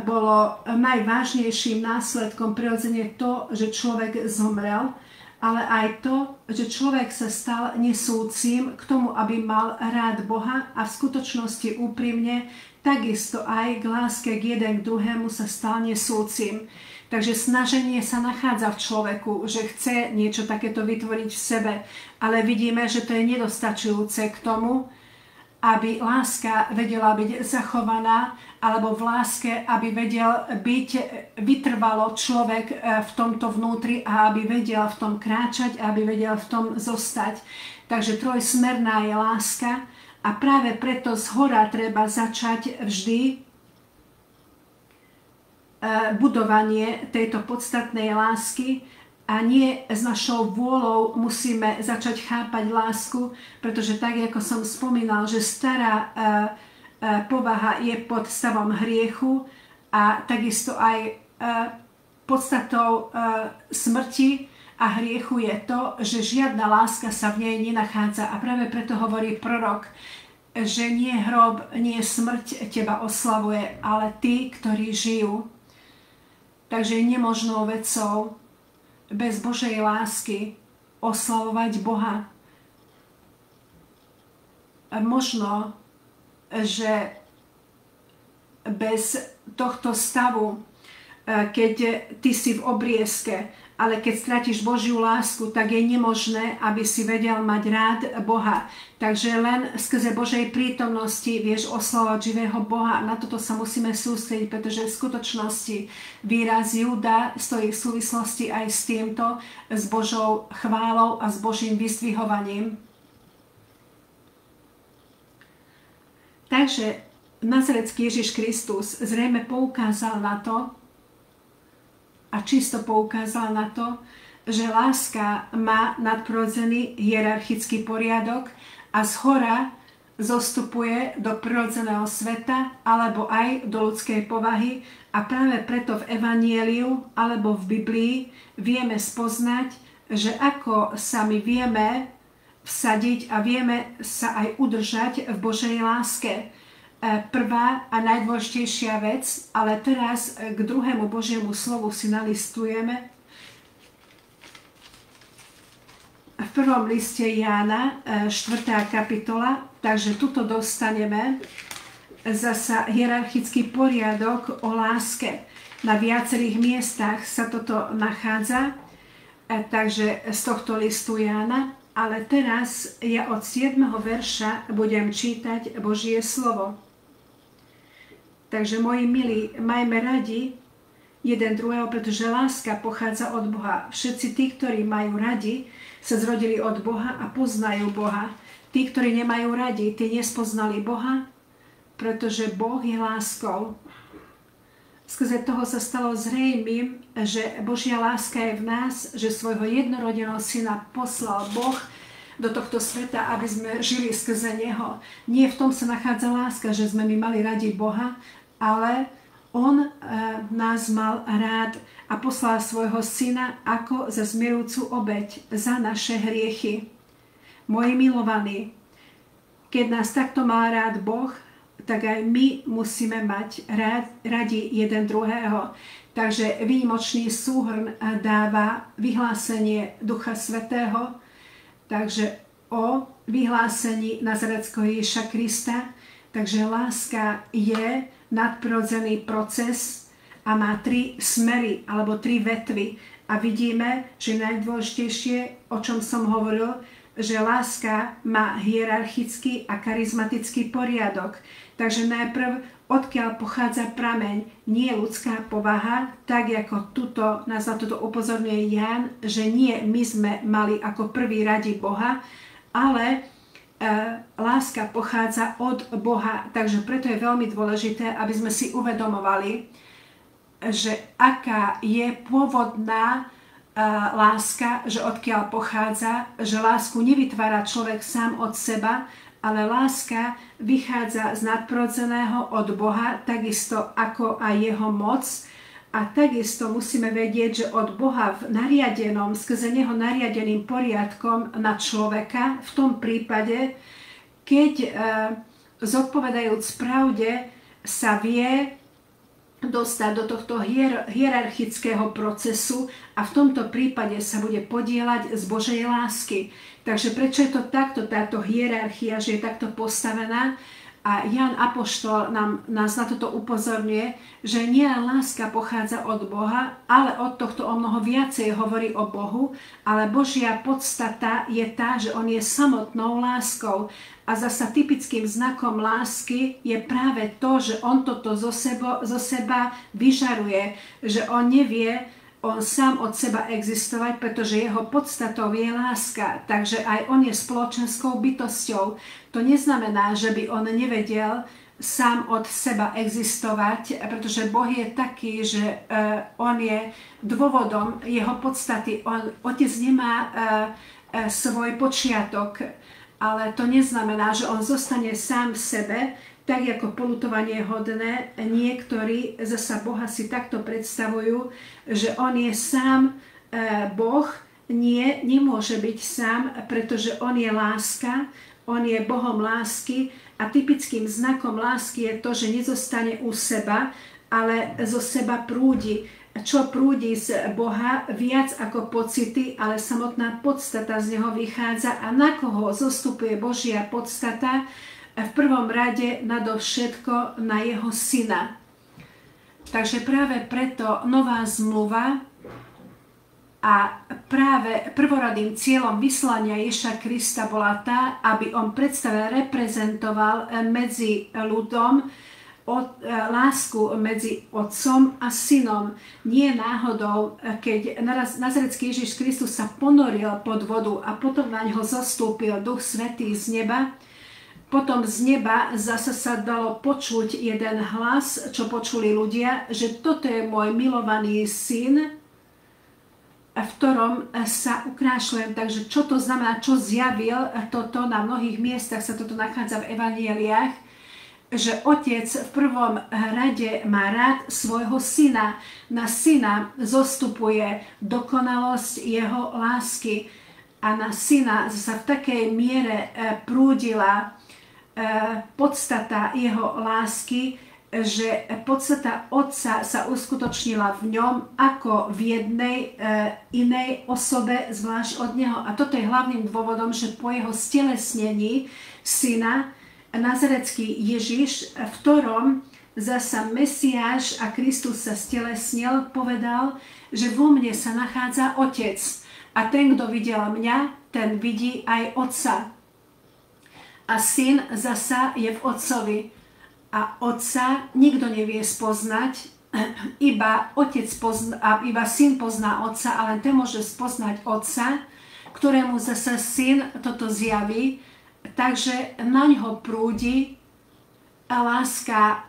bolo najvážnejším následkom prirodzene to, že človek zomrel, ale aj to, že človek sa stal nesúcim k tomu, aby mal rád Boha a v skutočnosti úprimne takisto aj k láske k jeden k druhému sa stal nesúcim. Takže snaženie sa nachádza v človeku, že chce niečo takéto vytvoriť v sebe, ale vidíme, že to je nedostačujúce k tomu, aby láska vedela byť zachovaná, alebo v láske, aby vedel byť vytrvalo človek v tomto vnútri a aby vedel v tom kráčať a aby vedel v tom zostať. Takže trojsmerná je láska a práve preto zhora treba začať vždy budovanie tejto podstatnej lásky a nie s našou vôľou musíme začať chápať lásku, pretože tak, ako som spomínal, že stará povaha je pod stavom hriechu a takisto aj podstatou smrti a hriechu je to, že žiadna láska sa v nej nenachádza a práve preto hovorí prorok, že nie hrob, nie smrť teba oslavuje, ale tí, ktorí žijú. Takže je nemožnou vecou bez Božej lásky oslavovať Boha. Možno, že bez tohto stavu, keď ty si v obriezke, ale keď stratíš Božiu lásku, tak je nemožné, aby si vedel mať rád Boha. Takže len skrze Božej prítomnosti vieš oslavovať živého Boha. Na toto sa musíme sústrediť, pretože v skutočnosti výraz Júda stojí v súvislosti aj s týmto, s Božou chválou a s Božím vyzdvihovaním. Takže Nazaretský Ježiš Kristus zrejme poukázal na to, a čisto poukázal na to, že láska má nadprirodzený hierarchický poriadok a zhora zostupuje do prirodzeného sveta alebo aj do ľudskej povahy a práve preto v Evanjeliu alebo v Biblii vieme spoznať, že ako sa my vieme vsadiť a vieme sa aj udržať v Božej láske. Prvá a najdôležitejšia vec, ale teraz k druhému Božiemu slovu si nalistujeme. V prvom liste Jána, 4. kapitola, takže tuto dostaneme zasa hierarchický poriadok o láske. Na viacerých miestach sa toto nachádza, takže z tohto listu Jána, ale teraz ja od 7. verša budem čítať Božie slovo. Takže, moji milí, majme radi jeden druhého, pretože láska pochádza od Boha. Všetci tí, ktorí majú radi, sa zrodili od Boha a poznajú Boha. Tí, ktorí nemajú radi, tí nespoznali Boha, pretože Boh je láskou. Skrze toho sa stalo zrejmým, že Božia láska je v nás, že svojho jednorodeného syna poslal Boh do tohto sveta, aby sme žili skrze Neho. Nie v tom sa nachádza láska, že sme my mali radi Boha, ale On nás mal rád a poslal svojho syna ako za zmierujúcu obeť za naše hriechy. Moji milovaní, keď nás takto má rád Boh, tak aj my musíme mať radi jeden druhého. Takže výnimočný súhrn dáva vyhlásenie Ducha Svätého, takže o vyhlásení Nazaretského Ježiša Krista. Takže láska je nadprirodzený proces a má 3 smery alebo 3 vetvy. A vidíme, že najdôležitejšie, o čom som hovoril, že láska má hierarchický a charizmatický poriadok. Takže najprv, odkiaľ pochádza prameň, nie ľudská povaha, tak ako nás na toto upozorňuje Ján, že nie my sme mali ako prvý radi Boha, ale láska pochádza od Boha. Takže preto je veľmi dôležité, aby sme si uvedomovali, že aká je pôvodná láska, že odkiaľ pochádza, že lásku nevytvára človek sám od seba, ale láska vychádza z nadprirodzeného od Boha, takisto ako aj jeho moc. A takisto musíme vedieť, že od Boha v nariadenom, skrze neho nariadeným poriadkom na človeka, v tom prípade, keď zodpovedajúc pravde sa vie dostať do tohto hierarchického procesu a v tomto prípade sa bude podieľať z Božej lásky. Takže prečo je to takto, táto hierarchia, že je takto postavená? A Ján Apoštol nás na toto upozorňuje, že nie láska pochádza od Boha, ale od tohto o mnoho viacej hovorí o Bohu, ale Božia podstata je tá, že on je samotnou láskou. A zasa typickým znakom lásky je práve to, že on toto zo seba vyžaruje, že on nevie on sám od seba existovať, pretože jeho podstatou je láska. Takže aj on je spoločenskou bytosťou. To neznamená, že by on nevedel sám od seba existovať, pretože Boh je taký, že on je dôvodom jeho podstaty. Otec nemá svoj počiatok, ale to neznamená, že on zostane sám v sebe, tak ako poľutovanie hodné. Niektorí zasa Boha si takto predstavujú, že on je sám Boh. Nie, nemôže byť sám, pretože on je láska, on je Bohom lásky a typickým znakom lásky je to, že nezostane u seba, ale zo seba prúdi. Čo prúdi z Boha viac ako pocity, ale samotná podstata z neho vychádza. A na koho zostupuje Božia podstata? V prvom rade nadovšetko na jeho syna. Takže práve preto nová zmluva a práve prvoradým cieľom vyslania Ježiša Krista bola tá, aby on predstavil, reprezentoval medzi ľudom lásku medzi otcom a synom. Nie náhodou, keď nazarecký Ježiš Kristus sa ponoril pod vodu a potom na ňo zostúpil Duch Svätý z neba, potom z neba zase sa dalo počuť jeden hlas, čo počuli ľudia, že toto je môj milovaný syn, v ktorom sa ukrášľujem. Takže čo to znamená, čo zjavil toto, na mnohých miestach sa toto nachádza v evanjeliách, že otec v prvom rade má rád svojho syna. Na syna zostupuje dokonalosť jeho lásky a na syna sa v takej miere prúdila podstata jeho lásky, že podstata otca sa uskutočnila v ňom ako v jednej inej osobe zvlášť od neho. A toto je hlavným dôvodom, že po jeho stelesnení syna nazarecký Ježiš, v ktorom zasa Mesiáš a Kristus sa stelesnil, povedal, že vo mne sa nachádza Otec. A ten, kto videl mňa, ten vidí aj Otca. A syn zasa je v Otcovi. A Otca nikto nevie spoznať, iba syn pozná Otca, ale ten môže spoznať Otca, ktorému zasa syn toto zjaví. Takže na ňo prúdi láska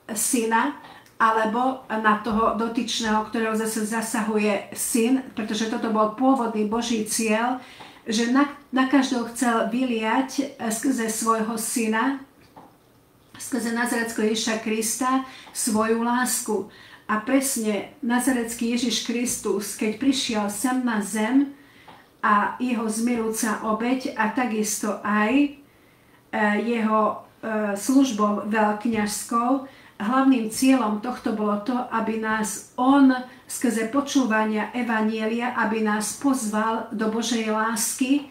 syna, alebo na toho dotyčného, ktorého zase zasahuje syn, pretože toto bol pôvodný Boží cieľ, že na každého chcel vyliať skrze svojho syna, skrze nazareckého Ježiša Krista, svoju lásku. A presne nazarecký Ježiš Kristus, keď prišiel sem na zem, a jeho zmierujúca obeť a takisto aj jeho službou veľkňažskou. Hlavným cieľom tohto bolo to, aby nás on skrze počúvania evanjelia, aby nás pozval do Božej lásky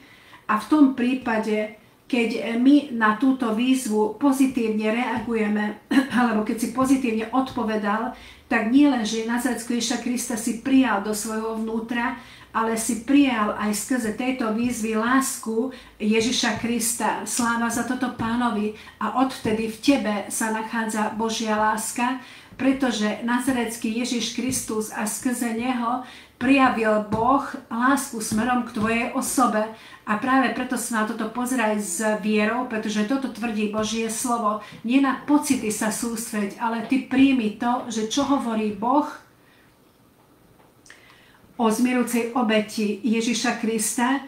a v tom prípade, keď my na túto výzvu pozitívne reagujeme, alebo keď si pozitívne odpovedal, tak nie len, že Nazareckého Ježiša Krista si prijal do svojho vnútra, ale si prijal aj skrze tejto výzvy lásku Ježiša Krista. Sláva za toto Pánovi a odvtedy v tebe sa nachádza Božia láska, pretože Nazarecký Ježiš Kristus a skrze neho prijavil Boh lásku smerom k tvojej osobe. A práve preto sa na toto pozeraj s vierou, pretože toto tvrdí Božie slovo. Nie na pocity sa sústreď, ale ty príjmi to, že čo hovorí Boh o zmierujúcej obeti Ježiša Krista,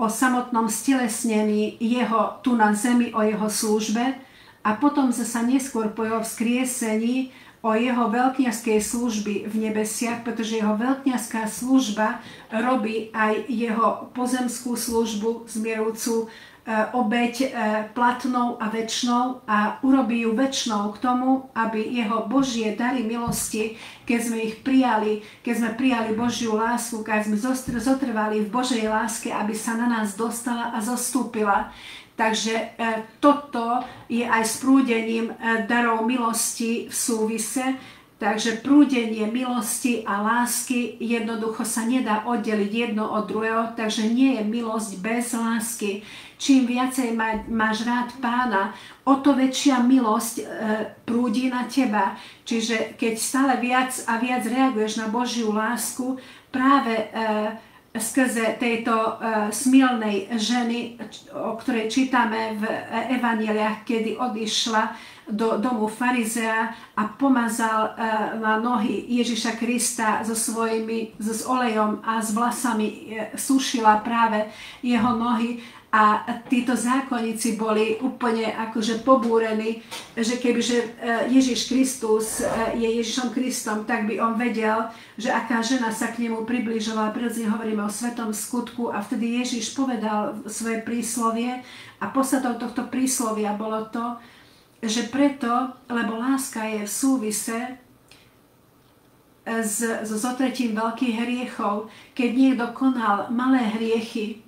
o samotnom stelesnení jeho tu na zemi, o jeho službe a potom zasa neskôr po jeho vzkriesení o jeho veľkňazskej služby v nebesiach, pretože jeho veľkňazská služba robí aj jeho pozemskú službu zmierujúcu obeť platnou a večnou a urobí ju večnou k tomu, aby jeho Božie dary milosti, keď sme ich prijali, keď sme prijali Božiu lásku, keď sme zotrvali v Božej láske, aby sa na nás dostala a zostúpila. Takže toto je aj s prúdením darov milosti v súvise. Takže prúdenie milosti a lásky jednoducho sa nedá oddeliť jedno od druhého, takže nie je milosť bez lásky. Čím viacej máš rád Pána, o to väčšia milosť prúdi na teba. Čiže keď stále viac a viac reaguješ na Božiu lásku, práve skrze tejto smilnej ženy, o ktorej čítame v evanjeliách, kedy odišla do domu farizea a pomazal na nohy Ježiša Krista s olejom a s vlasami sušila práve jeho nohy. A títo zákonníci boli úplne akože pobúrení, že kebyže Ježiš Kristus je Ježišom Kristom, tak by on vedel, že aká žena sa k nemu približovala. Prirodzene hovoríme o svetom skutku a vtedy Ježiš povedal svoje príslovie a podstatou tohto príslovia bolo to, že preto, lebo láska je v súvise so zotretím veľkých hriechov, keď niekto konal malé hriechy,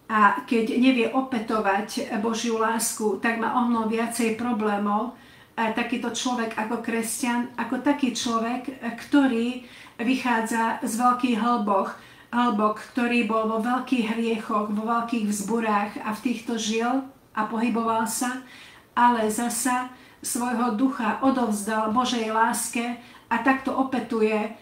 a keď nevie opätovať Božiu lásku, tak má o mnoho viacej problémov. Takýto človek ako kresťan, ako taký človek, ktorý vychádza z veľkých hĺbok, ktorý bol vo veľkých hriechoch, vo veľkých vzburách a v týchto žil a pohyboval sa, ale zasa svojho ducha odovzdal Božej láske a takto opetuje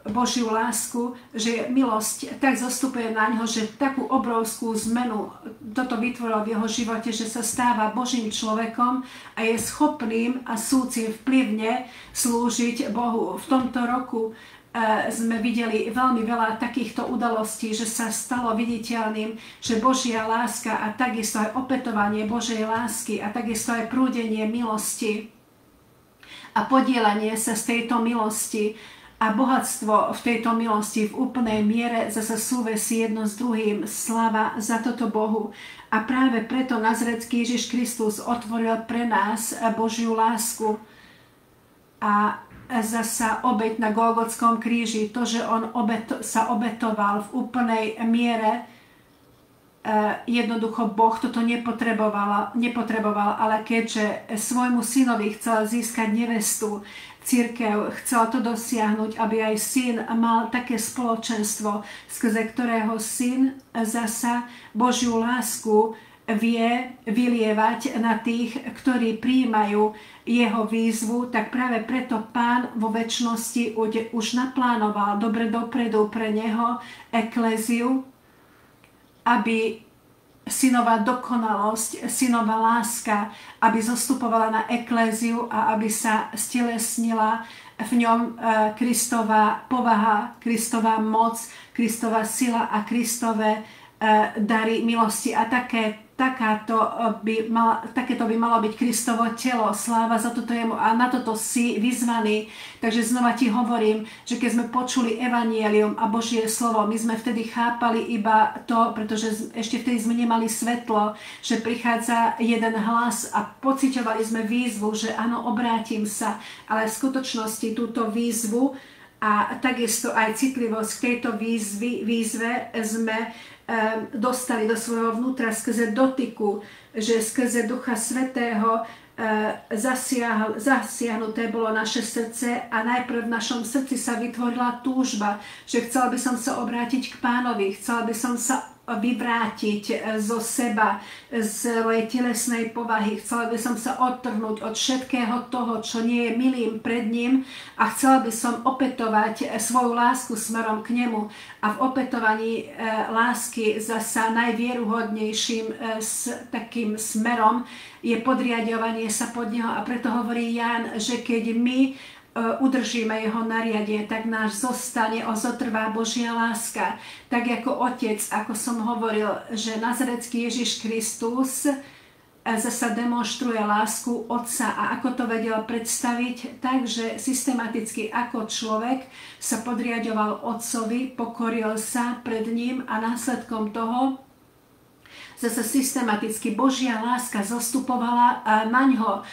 Božiu lásku, že milosť tak zostupuje na ňo, že takú obrovskú zmenu toto vytvorilo v jeho živote, že sa stáva Božím človekom a je schopným a súcim vplyvne slúžiť Bohu. V tomto roku sme videli veľmi veľa takýchto udalostí, že sa stalo viditeľným, že Božia láska a takisto aj opätovanie Božej lásky a takisto aj prúdenie milosti a podielanie sa z tejto milosti a bohatstvo v tejto milosti v úplnej miere zasa súvisí jedno s druhým. Sláva za toto Bohu. A práve preto Nazarecký Ježiš Kristus otvoril pre nás Božiu lásku a zasa obeť na Golgotskom kríži. To, že on sa obetoval v úplnej miere, jednoducho Boh toto nepotreboval, ale keďže svojmu synovi chcel získať nevestu, cirkev, chcel to dosiahnuť, aby aj syn mal také spoločenstvo, skrze ktorého syn zasa Božiu lásku vie vylievať na tých, ktorí prijímajú jeho výzvu, tak práve preto Pán vo večnosti už naplánoval dobre dopredu pre neho ekléziu, aby synová dokonalosť, synová láska, aby zostupovala na ekléziu a aby sa stelesnila v ňom Kristova povaha, Kristova moc, Kristova sila a Kristové dary milosti. A takéto by malo byť Kristovo telo. Sláva za toto jemu a na toto si vyzvaný. Takže znova ti hovorím, že keď sme počuli evanjelium a Božie slovo, my sme vtedy chápali iba to, pretože ešte vtedy sme nemali svetlo, že prichádza jeden hlas a pociťovali sme výzvu, že áno, obrátim sa, ale v skutočnosti túto výzvu a takisto aj citlivosť k tejto výzve sme dostali do svojho vnútra skrze dotyku, že skrze Ducha Svätého zasiahnuté bolo naše srdce a najprv v našom srdci sa vytvorila túžba, že chcela by som sa obrátiť k Pánovi, chcela by som sa vyvrátiť zo seba, z svojej telesnej povahy. Chcela by som sa odtrhnúť od všetkého toho, čo nie je milým pred ním a chcela by som opätovať svoju lásku smerom k nemu. A v opetovaní lásky zasa najvieruhodnejším takým smerom je podriadovanie sa pod neho. A preto hovorí Ján, že keď my udržíme jeho nariadenie, tak náš zostane, zotrvá Božia láska. Tak ako Otec, ako som hovoril, že nazarecký Ježiš Kristus zasa demonstruje lásku Otca a ako to vedel predstaviť, takže systematicky ako človek sa podriaďoval Otcovi, pokoril sa pred ním a následkom toho zase systematicky Božia láska zostupovala na ňo.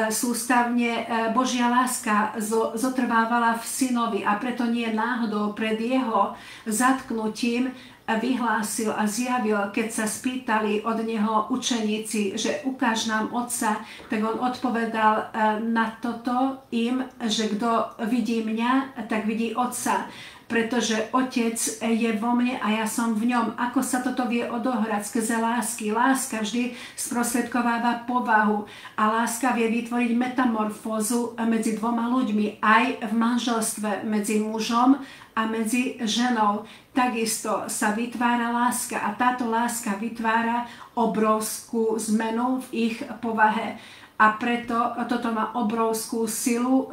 Sústavne Božia láska zotrvávala v synovi a preto nie náhodou pred jeho zatknutím vyhlásil a zjavil, keď sa spýtali od neho učeníci, že ukáž nám Otca, tak on odpovedal na toto im, že kto vidí mňa, tak vidí Otca. Pretože Otec je vo mne a ja som v ňom. Ako sa toto vie odohrať skrze lásky? Láska vždy sprostredkováva povahu a láska vie vytvoriť metamorfózu medzi dvoma ľuďmi, aj v manželstve medzi mužom a medzi ženou. Takisto sa vytvára láska a táto láska vytvára obrovskú zmenu v ich povahe. A preto toto má obrovskú silu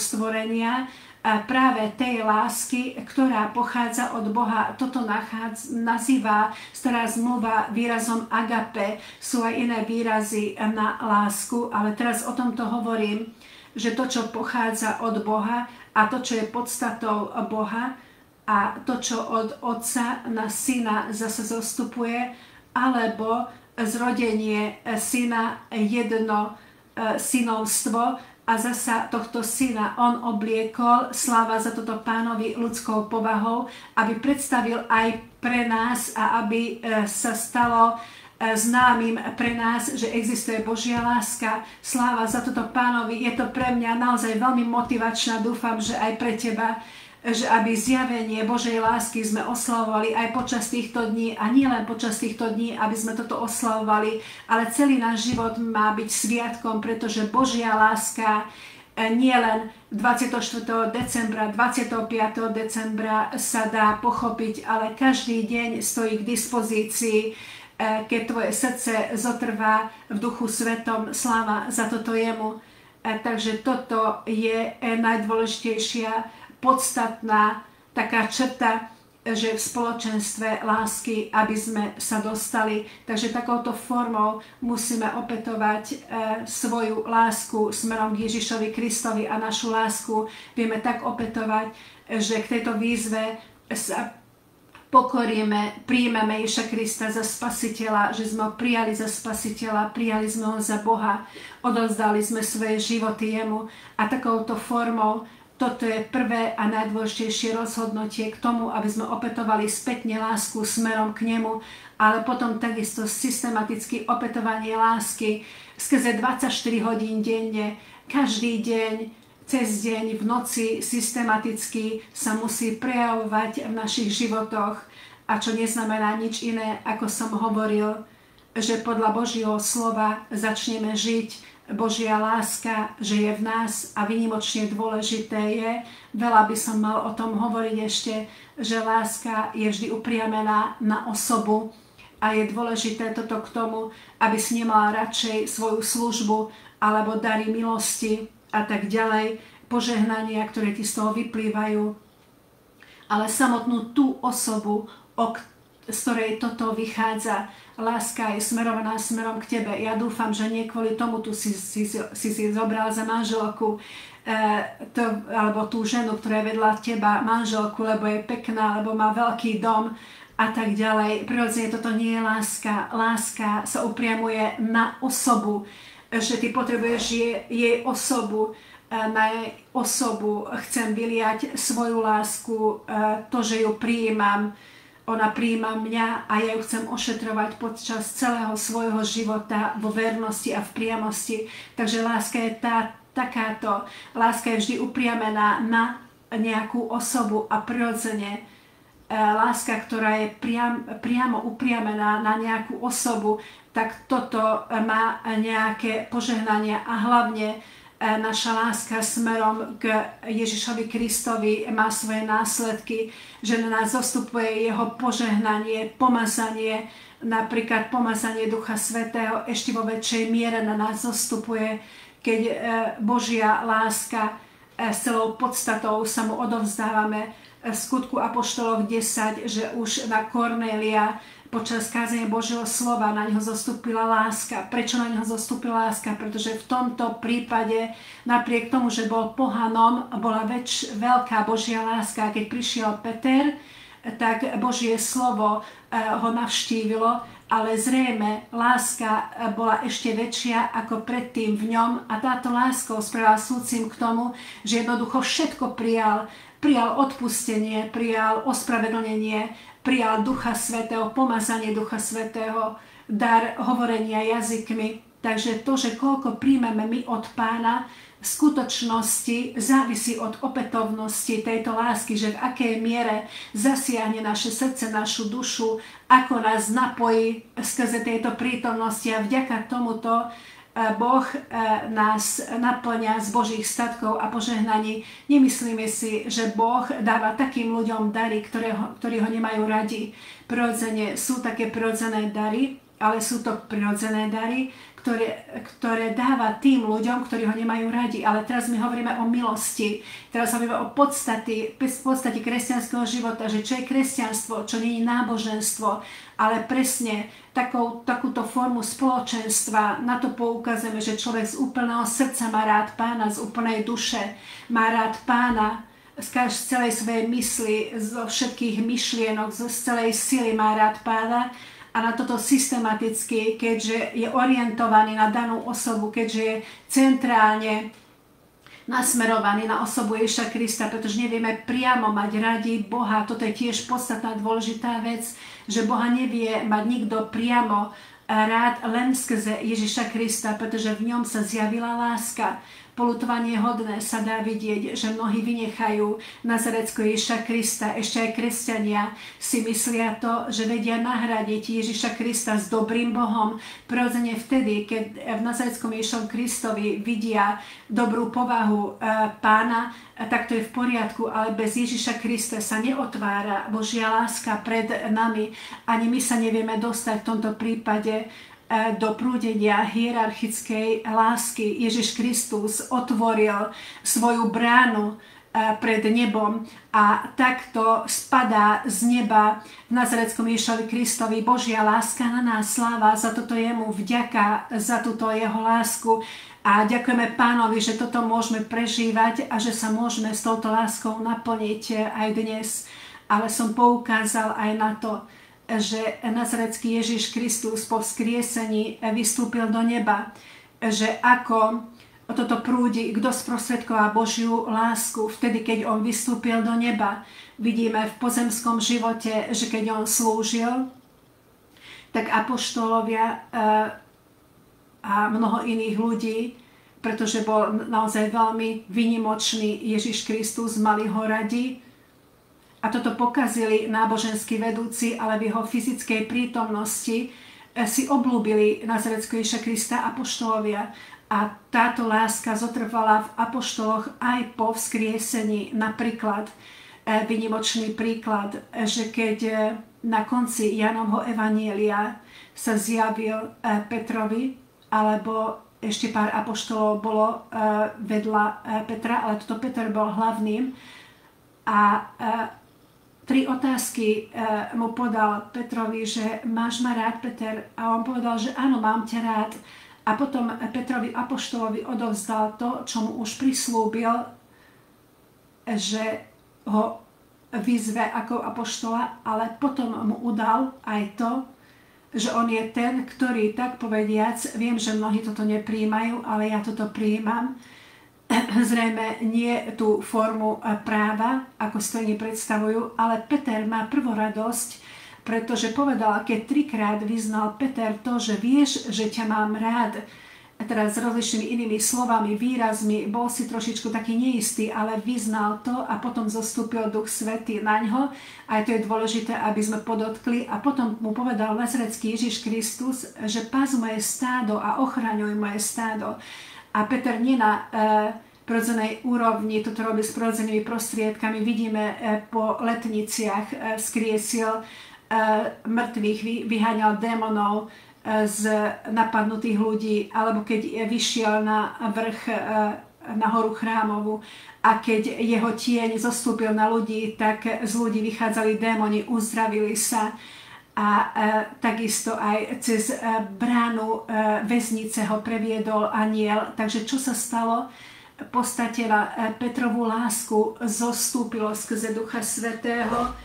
stvorenia, práve tej lásky, ktorá pochádza od Boha. Toto nazýva stará zmluva výrazom agape. Sú aj iné výrazy na lásku, ale teraz o tomto hovorím, že to, čo pochádza od Boha a to, čo je podstatou Boha a to, čo od Otca na Syna zase zostupuje, alebo zrodenie Syna jedno synovstvo, a zasa tohto syna on obliekol, sláva za toto Pánovi ľudskou povahou, aby predstavil aj pre nás a aby sa stalo známym pre nás, že existuje Božia láska. Sláva za toto Pánovi. Je to pre mňa naozaj veľmi motivačná. Dúfam, že aj pre teba, že aby zjavenie Božej lásky sme oslavovali aj počas týchto dní a nie len počas týchto dní, aby sme toto oslavovali, ale celý náš život má byť sviatkom, pretože Božia láska nie len 24. decembra, 25. decembra sa dá pochopiť, ale každý deň stojí k dispozícii, keď tvoje srdce zotrvá v Duchu Svetom. Sláva za toto jemu. Takže toto je najdôležitejšia podstatná taká črta, že v spoločenstve lásky, aby sme sa dostali. Takže takouto formou musíme opätovať svoju lásku smerom k Ježišovi Kristovi a našu lásku vieme tak opätovať, že k tejto výzve sa pokoríme, príjmeme Ježiša Krista za spasiteľa, že sme ho prijali za spasiteľa, prijali sme ho za Boha, odovzdali sme svoje životy jemu a takouto formou toto je prvé a najdôležitejšie rozhodnutie k tomu, aby sme opätovali spätne lásku smerom k nemu, ale potom takisto systematicky opätovanie lásky skrze 24 hodín denne, každý deň, cez deň, v noci systematicky sa musí prejavovať v našich životoch, a čo neznamená nič iné, ako som hovoril, že podľa Božieho slova začneme žiť. Božia láska, že je v nás a výnimočne dôležité je, veľa by som mal o tom hovoriť ešte, že láska je vždy upriamená na osobu a je dôležité toto k tomu, aby si nemala radšej svoju službu alebo dary milosti a tak ďalej, požehnania, ktoré ti z toho vyplývajú, ale samotnú tú osobu, z ktorej toto vychádza. Láska je smerovaná smerom k tebe. Ja dúfam, že nie kvôli tomu tu si zobral za manželku alebo tú ženu, ktorá je vedľa teba, manželku, lebo je pekná, lebo má veľký dom a tak ďalej. Prirodzene toto nie je láska. Láska sa upriamuje na osobu, že ty potrebuješ jej osobu, na jej osobu chcem vyliať svoju lásku, to, že ju prijímam, Ona prijíma mňa a ja ju chcem ošetrovať počas celého svojho života vo vernosti a v priamosti. Takže láska je takáto. Láska je vždy upriamená na nejakú osobu a prirodzene láska, ktorá je priamo upriamená na nejakú osobu, tak toto má nejaké požehnania a hlavne naša láska smerom k Ježišovi Kristovi má svoje následky, že na nás zostupuje jeho požehnanie, pomazanie, napríklad pomazanie Ducha Svätého ešte vo väčšej miere na nás zostupuje, keď Božia láska s celou podstatou sa mu odovzdávame. V Skutku apoštolov 10, že už na Kornélia počas kázania Božieho slova na neho zostúpila láska. Prečo na neho zostúpila láska? Pretože v tomto prípade, napriek tomu, že bol pohanom, bola veľká Božia láska. Keď prišiel Peter, tak Božie slovo ho navštívilo, ale zrejme láska bola ešte väčšia ako predtým v ňom a táto láska spravila súcim k tomu, že jednoducho všetko prijal odpustenie, prijal ospravedlnenie, prijal Ducha Svätého, pomazanie Ducha Svätého, dar hovorenia jazykmi. Takže to, že koľko príjmeme my od Pána, v skutočnosti závisí od opätovnosti tejto lásky, že v akej miere zasiahne naše srdce, našu dušu, ako nás napojí skrze tejto prítomnosti a vďaka tomuto Boh nás naplňa z Božích statkov a požehnaní. Nemyslíme si, že Boh dáva takým ľuďom dary, ktorí ho nemajú radi. Prirodzene sú také prirodzené dary, ale sú to prirodzené dary, ktoré dáva tým ľuďom, ktorí ho nemajú radi. Ale teraz my hovoríme o milosti. Teraz hovoríme o podstate kresťanského života, že čo je kresťanstvo, čo nie je náboženstvo, ale presne takúto formu spoločenstva, na to poukazujeme, že človek z úplného srdca má rád Pána, z úplnej duše má rád Pána, z celej svojej mysli, zo všetkých myšlienok, z celej sily má rád Pána. A na toto systematicky, keďže je orientovaný na danú osobu, keďže je centrálne nasmerovaný na osobu Ježiša Krista, pretože nevieme priamo mať radi Boha. Toto je tiež podstatná dôležitá vec, že Boha nevie mať nikto priamo rád len skrze Ježiša Krista, pretože v ňom sa zjavila láska. Poľutovanie hodné sa dá vidieť, že mnohí vynechajú Nazareckého Ježiša Krista. Ešte aj kresťania si myslia to, že vedia nahradiť Ježiša Krista s dobrým Bohom. Prirodzene vtedy, keď v Nazareckom Ježišovi Kristovi vidia dobrú povahu Pána, tak to je v poriadku, ale bez Ježiša Krista sa neotvára Božia láska pred nami. Ani my sa nevieme dostať v tomto prípade do prúdenia hierarchickej lásky. Ježiš Kristus otvoril svoju bránu pred nebom a takto spadá z neba v Nazareckom Ježišovi Kristovi Božia láska na nás. Sláva za toto jemu, vďaka za túto jeho lásku a ďakujeme Pánovi, že toto môžeme prežívať a že sa môžeme s touto láskou naplniť aj dnes. Ale som poukázal aj na to, že Nazarecký Ježiš Kristus po vzkriesení vystúpil do neba, že ako toto prúdi, kto sprostredková Božiu lásku vtedy, keď on vystúpil do neba. Vidíme v pozemskom živote, že keď on slúžil, tak apoštolovia a mnoho iných ľudí, pretože bol naozaj veľmi výnimočný Ježiš Kristus, mali ho radi. A toto pokazili náboženskí vedúci, ale v jeho fyzickej prítomnosti si obľúbili Nazareckého Ježiša Krista apoštolovia. A táto láska zotrvala v apoštoloch aj po vzkriesení. Napríklad, výnimočný príklad, že keď na konci Jánovho evanielia sa zjavil Petrovi, alebo ešte pár apoštolov bolo vedľa Petra, ale toto Peter bol hlavným. A 3 otázky mu podal Petrovi, že máš ma rád, Peter? A on povedal, že áno, mám ťa rád. A potom Petrovi apoštolovi odovzdal to, čo mu už prislúbil, že ho vyzve ako apoštola, ale potom mu udal aj to, že on je ten, ktorý, tak povediac, viem, že mnohí toto neprijímajú, ale ja toto prijímam, zrejme nie tú formu práva, ako si to oni predstavujú, ale Peter má prvoradosť, pretože povedal, keď 3-krát vyznal Peter to, že vieš, že ťa mám rád, a teraz s rozličnými inými slovami, výrazmi, bol si trošičku taký neistý, ale vyznal to a potom zostúpil Duch Svätý na ňo. Aj to je dôležité, aby sme podotkli. A potom mu povedal nazarecký Ježiš Kristus, že pás moje stádo a ochraňuj moje stádo. A Peter nie na prirodzenej úrovni, toto robí s prirodzenými prostriedkami. Vidíme po letniciach skriesil mŕtvych, vyháňal démonov z napadnutých ľudí, alebo keď vyšiel na vrch, na horu chrámovú a keď jeho tieň zostúpil na ľudí, tak z ľudí vychádzali démoni, uzdravili sa a takisto aj cez bránu väznice ho previedol anjel. Takže čo sa stalo? V podstate na Petrovú lásku zostúpilo skrze Ducha Svätého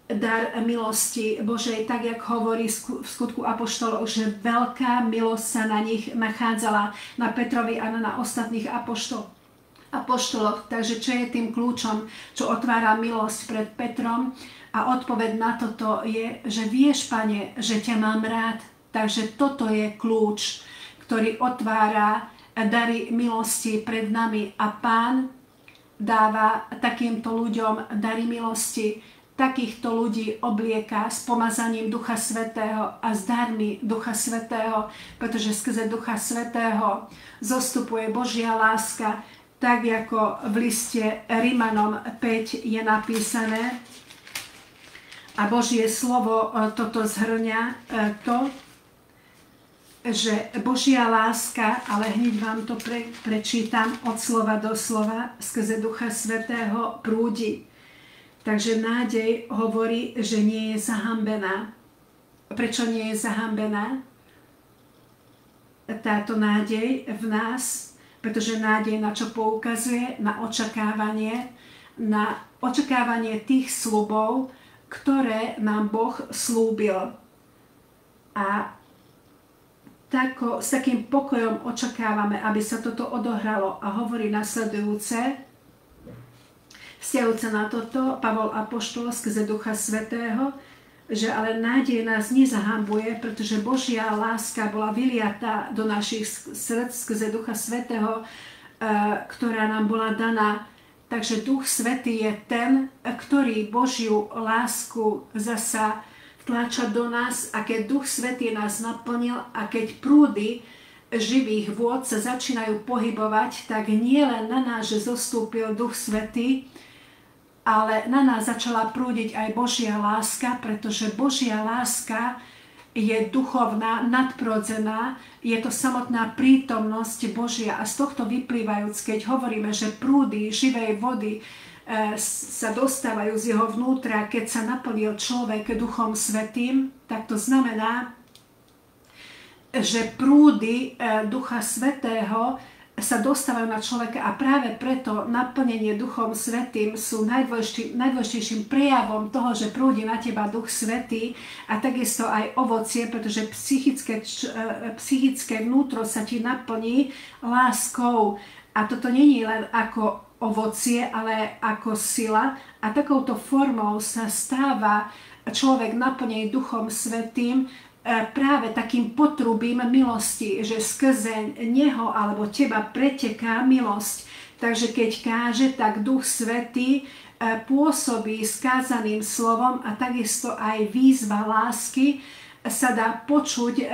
dar milosti Božej, tak jak hovorí v skutku apoštolov, že veľká milosť sa na nich nachádzala, na Petrovi a na ostatných apoštoloch. Takže čo je tým kľúčom, čo otvára milosť pred Petrom? A odpoveď na toto je, že vieš, Pane, že ťa mám rád. Takže toto je kľúč, ktorý otvára dary milosti pred nami. A Pán dáva takýmto ľuďom dary milosti. Takýchto ľudí oblieka s pomazaním Ducha Svätého a s darmi Ducha Svätého, pretože skrze Ducha Svätého zostupuje Božia láska, tak ako v liste Rimanom 5 je napísané. A Božie slovo toto zhrňa to, že Božia láska, ale hneď vám to prečítam od slova do slova, skrze Ducha Svätého prúdi. Takže nádej hovorí, že nie je zahambená. Prečo nie je zahambená? Táto nádej v nás, pretože nádej na čo poukazuje? Na očakávanie tých sľubov, ktoré nám Boh slúbil. A s takým pokojom očakávame, aby sa toto odohralo. A hovorí nasledujúce, vzťahujúce na toto, Pavol apoštol skrze Ducha Svätého, že ale nádej nás nezahambuje, pretože Božia láska bola vyliatá do našich srdc skrze Ducha Svätého, ktorá nám bola daná. Takže Duch Svätý je ten, ktorý Božiu lásku zasa vtláča do nás, a keď Duch Svätý nás naplnil a keď prúdy živých vôd sa začínajú pohybovať, tak nie len na nás, že zostúpil Duch Svätý, ale na nás začala prúdiť aj Božia láska, pretože Božia láska je duchovná, nadprirodzená, je to samotná prítomnosť Božia. A z tohto vyplývajúc, keď hovoríme, že prúdy živej vody sa dostávajú z jeho vnútra, keď sa naplnil človek Duchom Svätým, tak to znamená, že prúdy Ducha Svätého sa dostávajú na človeka a práve preto naplnenie Duchom Svätým sú najdôležitejším prejavom toho, že prúdi na teba Duch Svätý, a takisto aj ovocie, pretože psychické vnútro sa ti naplní láskou. A toto nie je len ako ovocie, ale ako sila, a takouto formou sa stáva človek naplnený Duchom Svätým práve takým potrubím milosti, že skrze neho alebo teba preteká milosť. Takže keď káže, tak Duch Svätý pôsobí skázaným slovom, a takisto aj výzva lásky sa dá počuť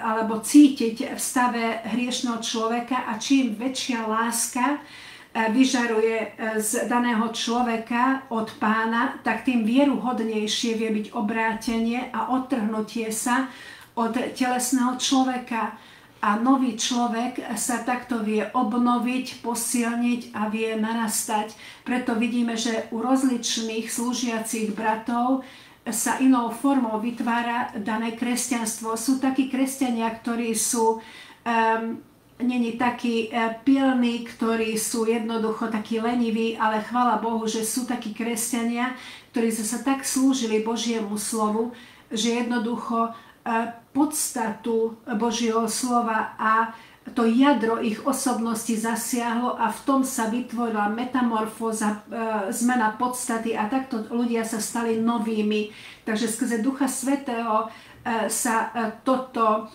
alebo cítiť v stave hriešného človeka, a čím väčšia láska vyžaruje z daného človeka od Pána, tak tým vieruhodnejšie vie byť obrátenie a odtrhnutie sa od telesného človeka. A nový človek sa takto vie obnoviť, posilniť a vie narastať. Preto vidíme, že u rozličných slúžiacich bratov sa inou formou vytvára dané kresťanstvo. Sú takí kresťania, ktorí sú není takí pilní, ktorí sú jednoducho takí leniví, ale chvála Bohu, že sú takí kresťania, ktorí sa tak slúžili Božiemu slovu, že jednoducho podstatu Božieho slova a to jadro ich osobnosti zasiahlo a v tom sa vytvorila metamorfóza, zmena podstaty a takto ľudia sa stali novými. Takže skrze Ducha Svätého sa toto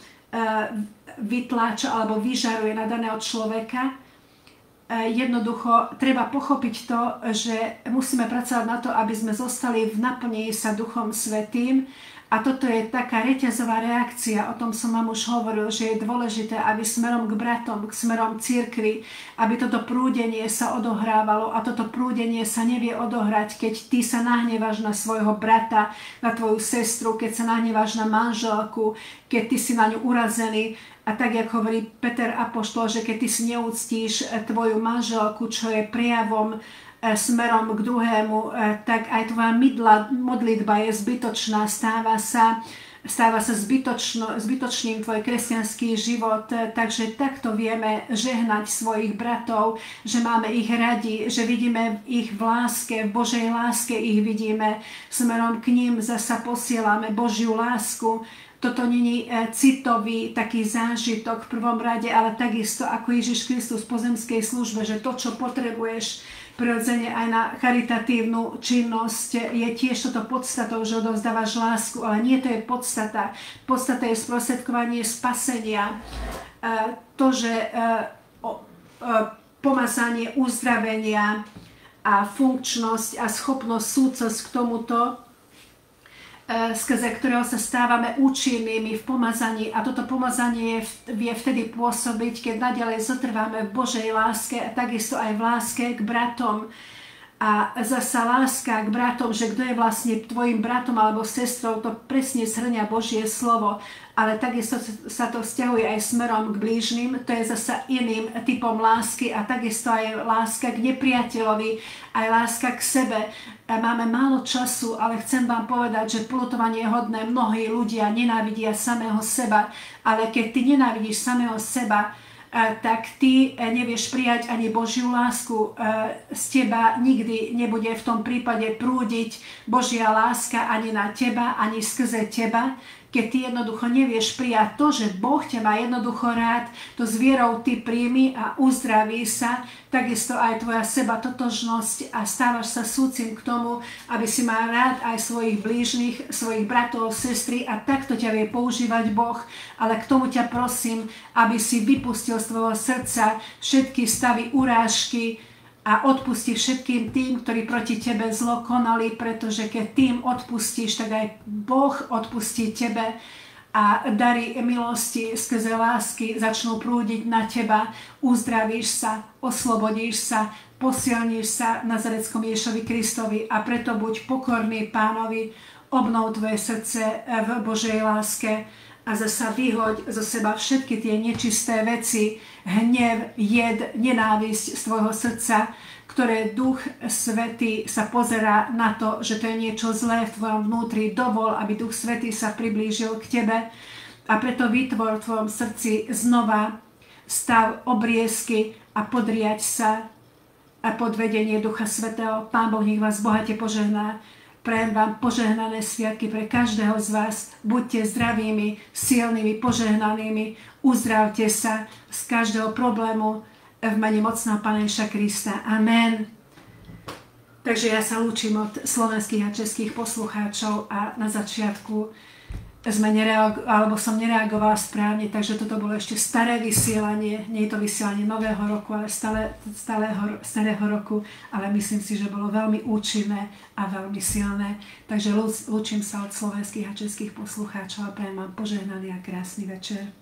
vytláča alebo vyžaruje na daného človeka. Jednoducho treba pochopiť to, že musíme pracovať na to, aby sme zostali v naplnení sa Duchom Svätým. A toto je taká reťazová reakcia, o tom som vám už hovoril, že je dôležité, aby smerom k bratom, k smerom cirkvi, aby toto prúdenie sa odohrávalo a toto prúdenie sa nevie odohrať, keď ty sa nahneváš na svojho brata, na tvoju sestru, keď sa nahneváš na manželku, keď ty si na ňu urazený. A tak, ako hovorí Peter Apoštol, že keď ty si neúctíš tvoju manželku, čo je prejavom smerom k druhému, tak aj tvoja modlitba je zbytočná, stáva sa zbytočným tvoj kresťanský život. Takže takto vieme žehnať svojich bratov, že máme ich radi, že vidíme ich v láske, v Božej láske ich vidíme, smerom k ním zasa posielame Božiu lásku. Toto není citový taký zážitok v prvom rade, ale takisto ako Ježiš Kristus v pozemskej službe, že to, čo potrebuješ prirodzene aj na charitatívnu činnosť, je tiež toto podstatou, že odovzdávaš lásku, ale nie to je podstata. Podstata je sprostredkovanie spasenia. To, že pomazanie uzdravenia a funkčnosť a schopnosť súcosť k tomuto, skrze ktorého sa stávame účinnými v pomazaní a toto pomazanie vie vtedy pôsobiť, keď naďalej zotrváme v Božej láske a takisto aj v láske k bratom. A zasa láska k bratom, že kto je vlastne tvojim bratom alebo sestrou, to presne zhrňa Božie slovo, ale takisto sa to vzťahuje aj smerom k blížnym, to je zasa iným typom lásky a takisto aj láska k nepriateľovi, aj láska k sebe. Máme málo času, ale chcem vám povedať, že poľutovanie hodné, mnohí ľudia nenávidia samého seba, ale keď ty nenávidíš samého seba, tak ty nevieš prijať ani Božiu lásku. Z teba nikdy nebude v tom prípade prúdiť Božia láska ani na teba, ani skrze teba. Keď ty jednoducho nevieš prijať to, že Boh ťa má jednoducho rád, to s vierou ty príjmi a uzdraví sa, takisto aj tvoja sebatotožnosť a stávaš sa súcim k tomu, aby si mal rád aj svojich blížnych, svojich bratov, sestry a takto ťa vie používať Boh. Ale k tomu ťa prosím, aby si vypustil z tvojho srdca všetky stavy urážky, a odpusti všetkým tým, ktorí proti tebe zlo konali, pretože keď tým odpustíš, tak aj Boh odpustí tebe a dary milosti skrze lásky začnú prúdiť na teba, uzdravíš sa, oslobodíš sa, posilníš sa Nazareckom Ježišovi Kristovi a preto buď pokorný Pánovi, obnov tvoje srdce v Božej láske a zasa vyhoď zo seba všetky tie nečisté veci, hnev, jed, nenávisť z tvojho srdca, ktoré Duch Svätý sa pozerá na to, že to je niečo zlé v tvojom vnútri. Dovol, aby Duch Svätý sa priblížil k tebe a preto vytvor v tvojom srdci znova stav obriezky a podriať sa a pod vedenie Ducha Svätého. Pán Boh nech vás bohate požehná. Prajem vám požehnané sviatky pre každého z vás. Buďte zdravými, silnými, požehnanými. Uzdravte sa z každého problému v mene mocného Pána Ježiša Krista. Amen. Takže ja sa lúčim od slovenských a českých poslucháčov a na začiatku som nereagovala správne, takže toto bolo ešte staré vysielanie, nie je to vysielanie nového roku, ale starého roku, ale myslím si, že bolo veľmi účinné a veľmi silné. Takže lúčim sa od slovenských a českých poslucháčov a prajem vám požehnaný a krásny večer.